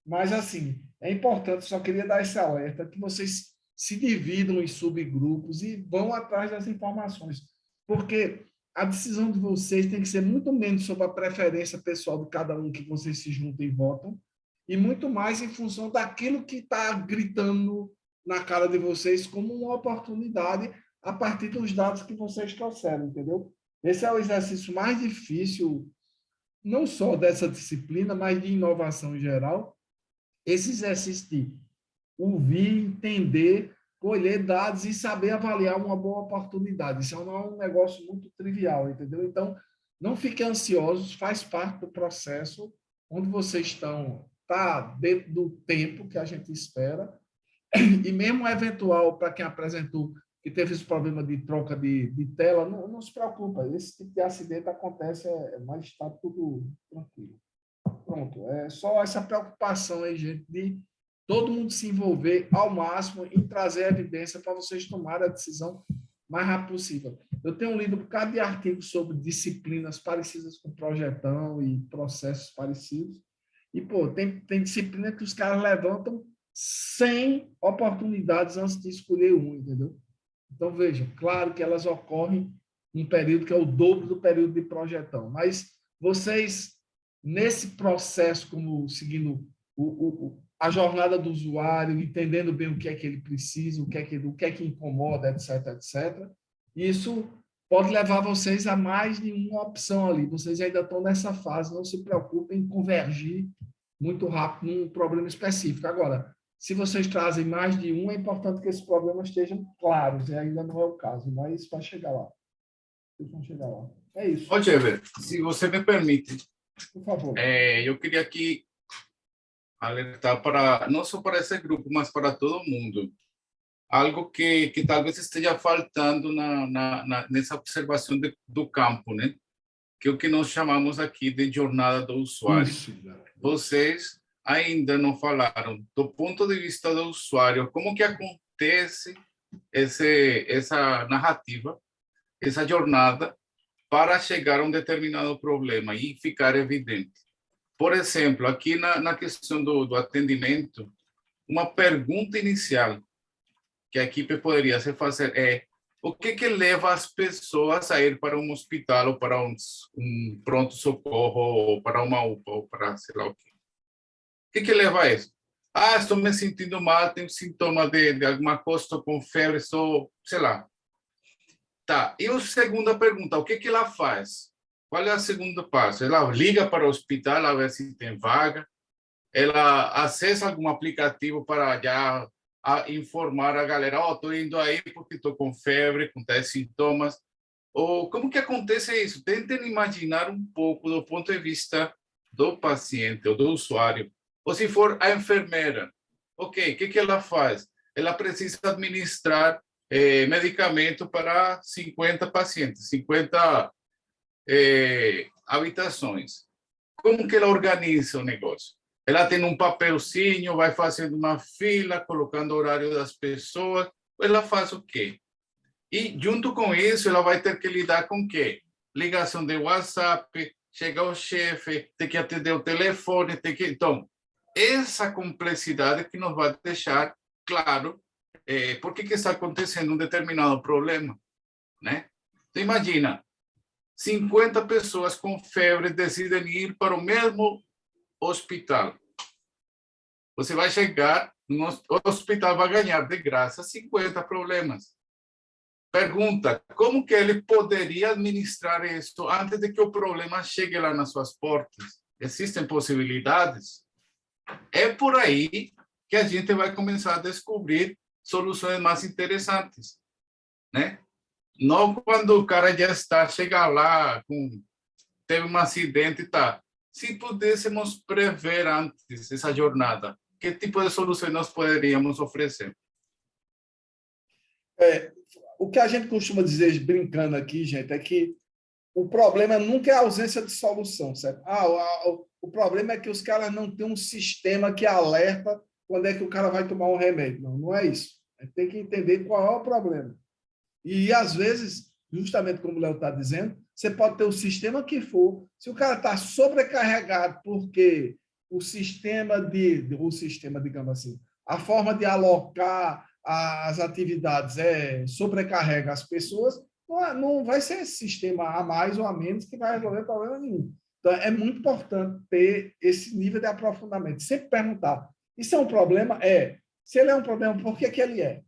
mas assim, é importante, só queria dar esse alerta, que vocês se dividam em subgrupos e vão atrás das informações, porque a decisão de vocês tem que ser muito menos sobre a preferência pessoal de cada um que vocês se juntam e votam, e muito mais em função daquilo que está gritando na cara de vocês como uma oportunidade a partir dos dados que vocês trouxeram, entendeu? Esse é o exercício mais difícil, não só dessa disciplina, mas de inovação em geral. Esse exercício de ouvir, entender, colher dados e saber avaliar uma boa oportunidade. Isso não é um negócio muito trivial, entendeu? Então, não fiquem ansiosos, faz parte do processo onde vocês estão, está dentro do tempo que a gente espera, e mesmo eventual, para quem apresentou, que teve esse problema de troca de tela, não se preocupa, esse tipo de acidente acontece, mas está tudo tranquilo. Pronto, é só essa preocupação aí, gente, de todo mundo se envolver ao máximo em trazer evidência para vocês tomarem a decisão mais rápido possível. Eu tenho lido um bocado de artigos sobre disciplinas parecidas com projetão e processos parecidos, e, tem disciplina que os caras levantam 100 oportunidades antes de escolher um, entendeu? Então, veja, claro que elas ocorrem em um período que é o dobro do período de projetão, mas vocês, nesse processo, como seguindo a jornada do usuário, entendendo bem o que é que ele precisa, o que é que incomoda, etc., etc., isso pode levar vocês a mais de uma opção ali. Vocês ainda estão nessa fase, não se preocupem em convergir muito rápido num problema específico. Agora, se vocês trazem mais de um, é importante que esses problemas estejam claros, e ainda não é o caso, mas vai chegar lá. Vocês vão chegar lá. É isso. Ô, Jever, se você me permite, por favor. Eu queria aqui alertar para, não só para esse grupo, mas para todo mundo, algo que talvez esteja faltando nessa observação do campo, né? Que é o que nós chamamos aqui de jornada do usuário. Isso. Vocês ainda não falaram do ponto de vista do usuário, como que acontece essa narrativa, essa jornada para chegar a um determinado problema e ficar evidente. Por exemplo, aqui na questão do atendimento, uma pergunta inicial que a equipe poderia se fazer é: o que leva as pessoas a ir para um hospital ou para um pronto-socorro ou para uma UPA ou para sei lá o quê? O que leva a isso? Ah, estou me sentindo mal, tenho sintoma de alguma coisa, estou com febre, estou, sei lá. Tá, e a segunda pergunta, o que ela faz? Qual é o segundo passo? Ela liga para o hospital a ver se tem vaga? Ela acessa algum aplicativo para já informar a galera, estou indo aí porque estou com febre, com tais sintomas? Ou como que acontece isso? Tentem imaginar um pouco do ponto de vista do paciente ou do usuário. Ou se for a enfermeira, ok, o que ela faz? Ela precisa administrar medicamento para 50 pacientes, 50 habitações. Como que ela organiza o negócio? Ela tem um papelzinho, vai fazendo uma fila, colocando o horário das pessoas. Ela faz o quê? E, junto com isso, ela vai ter que lidar com o quê? Ligação de WhatsApp, chega o chefe, tem que atender o telefone, tem que... Então, essa complexidade que nos vai deixar claro por que está acontecendo um determinado problema, né? Então, imagina, 50 pessoas com febre decidem ir para o mesmo hospital. Você vai chegar, o hospital vai ganhar de graça 50 problemas. Pergunta, como que ele poderia administrar isso antes de que o problema chegue lá nas suas portas? Existem possibilidades? É por aí que a gente vai começar a descobrir soluções mais interessantes, né? Não quando o cara já chega lá, teve um acidente e tá. Se pudéssemos prever antes essa jornada, que tipo de soluções nós poderíamos oferecer? O que a gente costuma dizer, brincando aqui, gente, é que o problema nunca é a ausência de solução, certo? O problema é que os caras não têm um sistema que alerta quando é que o cara vai tomar um remédio. Não é isso. A gente tem que entender qual é o problema. E, às vezes, justamente como o Léo está dizendo, você pode ter o sistema que for. Se o cara está sobrecarregado porque o sistema, digamos assim, a forma de alocar as atividades sobrecarrega as pessoas, não vai ser esse sistema a mais ou a menos que vai resolver problema nenhum. Então, é muito importante ter esse nível de aprofundamento. Sempre perguntar, isso é um problema? Se ele é um problema, por que ele é?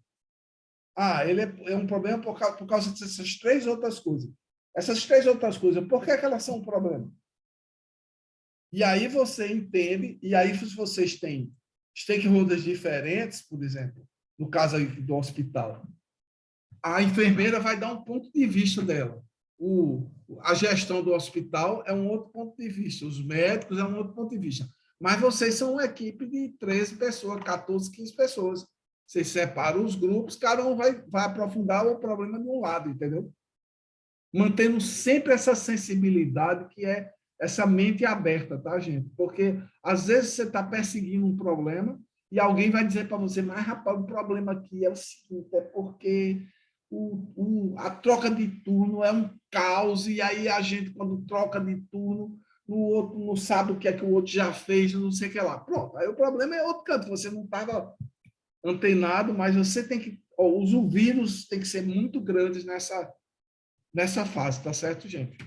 Ele é um problema por causa dessas 3 outras coisas. Essas 3 outras coisas, por que elas são um problema? E aí você entende, e aí se vocês têm stakeholders diferentes, por exemplo, no caso aí do hospital, a enfermeira vai dar um ponto de vista dela. A gestão do hospital é um outro ponto de vista, os médicos é um outro ponto de vista. Mas vocês são uma equipe de 13 pessoas, 14, 15 pessoas. Vocês separam os grupos, cada um vai aprofundar o problema de um lado, entendeu? Mantendo sempre essa sensibilidade, que é essa mente aberta, tá, gente? Porque, às vezes, você está perseguindo um problema e alguém vai dizer para você, mas, rapaz, o problema aqui é o seguinte, é porque a troca de turno é um caos, e aí a gente, quando troca de turno, o outro não sabe o que é que o outro já fez, não sei o que lá. Pronto, aí o problema é outro canto, você não estava antenado, mas você tem que... os ouvidos têm que ser muito grandes nessa fase, tá certo, gente?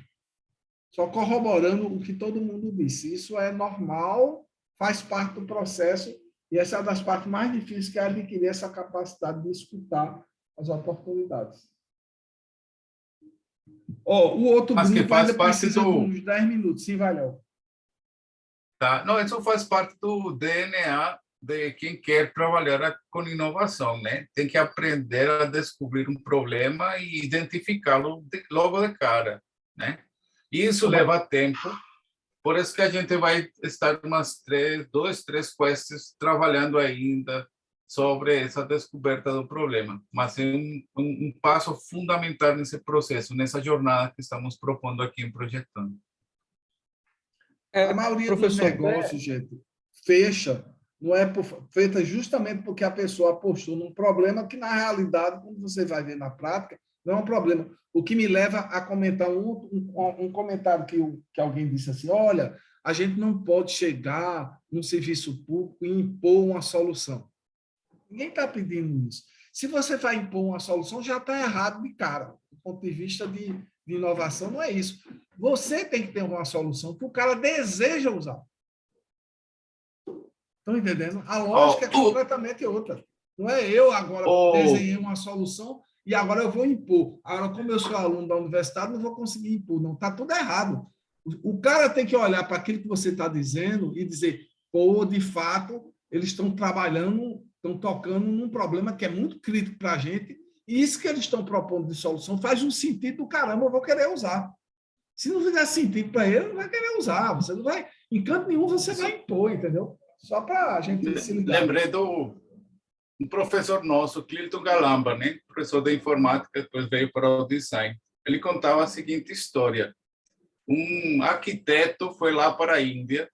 Só corroborando o que todo mundo disse. Isso é normal, faz parte do processo, e essa é uma das partes mais difíceis, que é adquirir essa capacidade de escutar as oportunidades. O outro Mas grupo que faz ainda parte precisa de uns 10 minutos. Sim, Valeu. Tá? Não, isso faz parte do DNA de quem quer trabalhar com inovação, né? Tem que aprender a descobrir um problema e identificá-lo logo de cara, né? E isso leva tempo, por isso que a gente vai estar umas 2, 3 quests trabalhando ainda sobre essa descoberta do problema, mas é um passo fundamental nesse processo, nessa jornada que estamos propondo aqui em Projetando. A maioria dos negócios, gente, fecha, não é feita justamente porque a pessoa apostou num problema que, na realidade, quando você vai ver na prática, não é um problema. O que me leva a comentar um comentário que alguém disse assim, olha, a gente não pode chegar no serviço público e impor uma solução. Ninguém está pedindo isso. Se você vai impor uma solução, já está errado de cara. Do ponto de vista de inovação, não é isso. Você tem que ter uma solução que o cara deseja usar. Estão entendendo? A lógica é completamente outra. Não é eu agora desenhei uma solução e agora eu vou impor. Agora, como eu sou aluno da universidade, não vou conseguir impor. Não, está tudo errado. O cara tem que olhar para aquilo que você está dizendo e dizer, pô, de fato, eles estão trabalhando, estão tocando num problema que é muito crítico para a gente, e isso que eles estão propondo de solução faz um sentido do caramba, eu vou querer usar. Se não fizer sentido para ele, não vai querer usar. Você não vai, em canto nenhum você vai impor, entendeu? Só para a gente se ligar. Lembrei do um professor nosso, Clilton Galamba, né? Professor de informática, depois veio para o design. Ele contava a seguinte história. Um arquiteto foi lá para a Índia,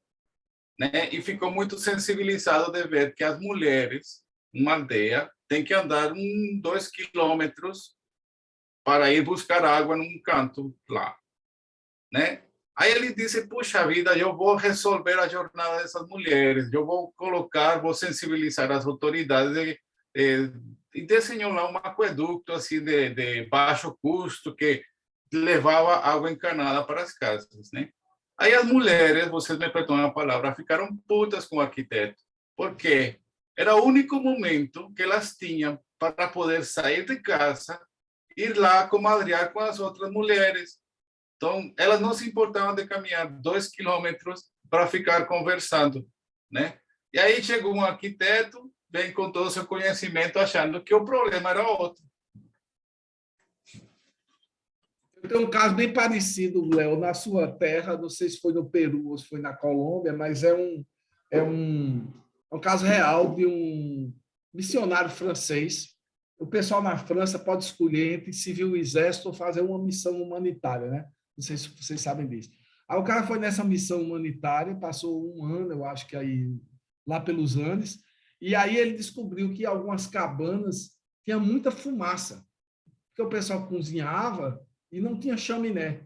né? E ficou muito sensibilizado de ver que as mulheres, numa aldeia, têm que andar 2 quilômetros para ir buscar água num canto lá, né? Aí ele disse, puxa vida, eu vou resolver a jornada dessas mulheres, eu vou sensibilizar as autoridades e desenhou lá um aqueduto assim de baixo custo que levava água encanada para as casas, né? Aí as mulheres, vocês me perdoam a palavra, ficaram putas com o arquiteto, porque era o único momento que elas tinham para poder sair de casa, ir lá comadrear com as outras mulheres. Então, elas não se importavam de caminhar 2 quilômetros para ficar conversando, né? E aí chegou um arquiteto, vem com todo o seu conhecimento, achando que o problema era outro. Eu tenho um caso bem parecido, Léo, na sua terra, não sei se foi no Peru ou se foi na Colômbia, mas é um caso real de um missionário francês. O pessoal na França pode escolher entre servir o exército ou fazer uma missão humanitária, né? Não sei se vocês sabem disso. Aí o cara foi nessa missão humanitária, passou 1 ano, eu acho que aí, lá pelos Andes, e aí ele descobriu que algumas cabanas tinham muita fumaça, porque o pessoal cozinhava e não tinha chaminé,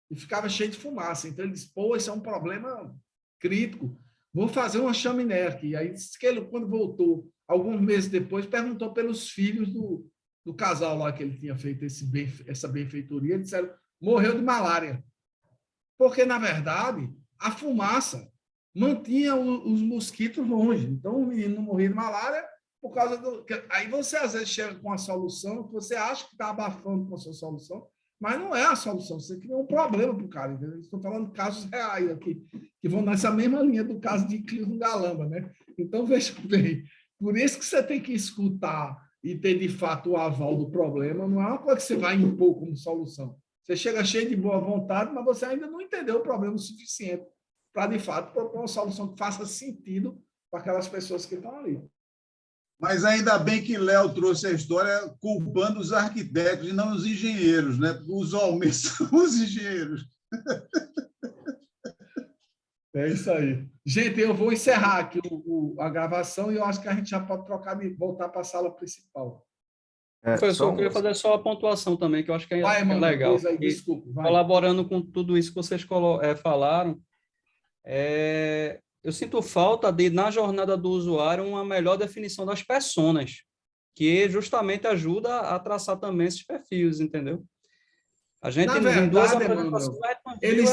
e ficava cheio de fumaça. Então ele disse, pô, esse é um problema crítico, vou fazer uma chaminé aqui. Aí disse que ele, quando voltou, alguns meses depois, perguntou pelos filhos do casal lá que ele tinha feito essa benfeitoria, eles disseram, morreu de malária. Porque, na verdade, a fumaça mantinha os mosquitos longe. Então, o menino não morria de malária por causa do... Aí você, às vezes, chega com uma solução que você acha que está abafando com a sua solução, mas não é a solução. Você criou um problema para o cara. Entendeu? Estou falando de casos reais aqui, que vão nessa mesma linha do caso de Clilton Galamba, né? Então, veja bem, por isso que você tem que escutar e ter, de fato, o aval do problema. Não é uma coisa que você vai impor como solução. Você chega cheio de boa vontade, mas você ainda não entendeu o problema o suficiente para, de fato, propor uma solução que faça sentido para aquelas pessoas que estão ali. Mas ainda bem que Léo trouxe a história culpando os arquitetos e não os engenheiros, né? Porque usualmente são os engenheiros. É isso aí. Gente, eu vou encerrar aqui a gravação e eu acho que a gente já pode voltar para a sala principal. Professor, eu queria fazer só a pontuação também, que eu acho que é legal. Aí, desculpa, colaborando com tudo isso que vocês falaram, eu sinto falta de, na jornada do usuário, uma melhor definição das personas, que justamente ajuda a traçar também esses perfis, entendeu? A gente, na verdade, eles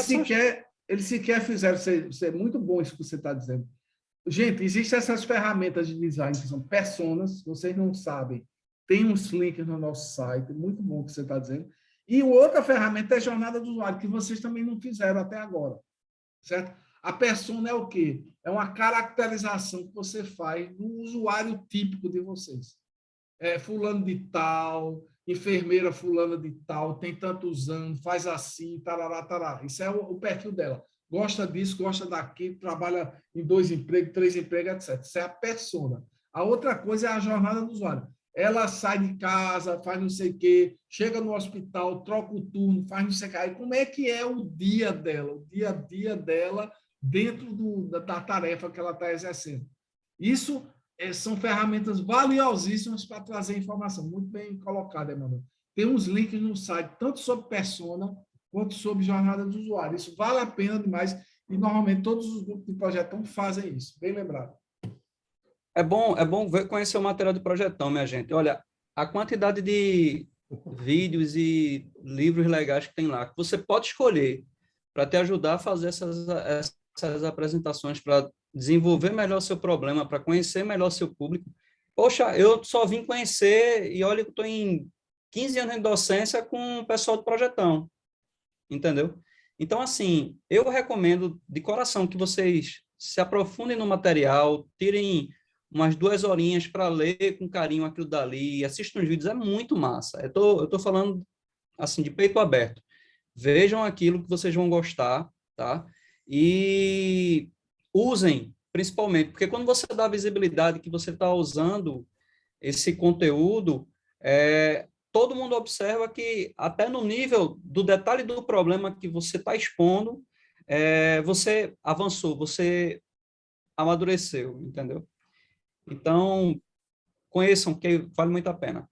sequer fizeram, isso é muito bom isso que você está dizendo. Gente, existem essas ferramentas de design que são personas, vocês não sabem. Tem uns links no nosso site, muito bom o que você está dizendo. E outra ferramenta é a jornada do usuário, que vocês também não fizeram até agora, certo? A persona é o quê? É uma caracterização que você faz do usuário típico de vocês. Fulano de tal, enfermeira fulana de tal, tem tantos anos, faz assim, tarará, tarará. Isso é o perfil dela. Gosta disso, gosta daquilo, trabalha em 2 empregos, 3 empregos, etc. Isso é a persona. A outra coisa é a jornada do usuário. Ela sai de casa, faz não sei o quê, chega no hospital, troca o turno, faz não sei o quê. Aí, como é que é o dia dela, o dia a dia dela dentro da tarefa que ela está exercendo? Isso são ferramentas valiosíssimas para trazer informação. Muito bem colocado, Emanuel. Tem uns links no site, tanto sobre persona quanto sobre jornada do usuário. Isso vale a pena demais e, normalmente, todos os grupos de projetão fazem isso. Bem lembrado. É bom conhecer o material do projetão, minha gente. Olha, a quantidade de vídeos e livros legais que tem lá, que você pode escolher para te ajudar a fazer essas apresentações, para desenvolver melhor o seu problema, para conhecer melhor o seu público. Poxa, eu só vim conhecer e olha que estou em 15 anos de docência com o pessoal do projetão, entendeu? Então, assim, eu recomendo de coração que vocês se aprofundem no material, tirem umas 2 horinhas para ler com carinho aquilo dali, assistam os vídeos, é muito massa. Eu tô falando, assim, de peito aberto. Vejam aquilo que vocês vão gostar, tá? E usem, principalmente, porque quando você dá visibilidade que você está usando esse conteúdo, todo mundo observa que, até no nível do detalhe do problema que você está expondo, você avançou, você amadureceu, entendeu? Então, conheçam, que vale muito a pena.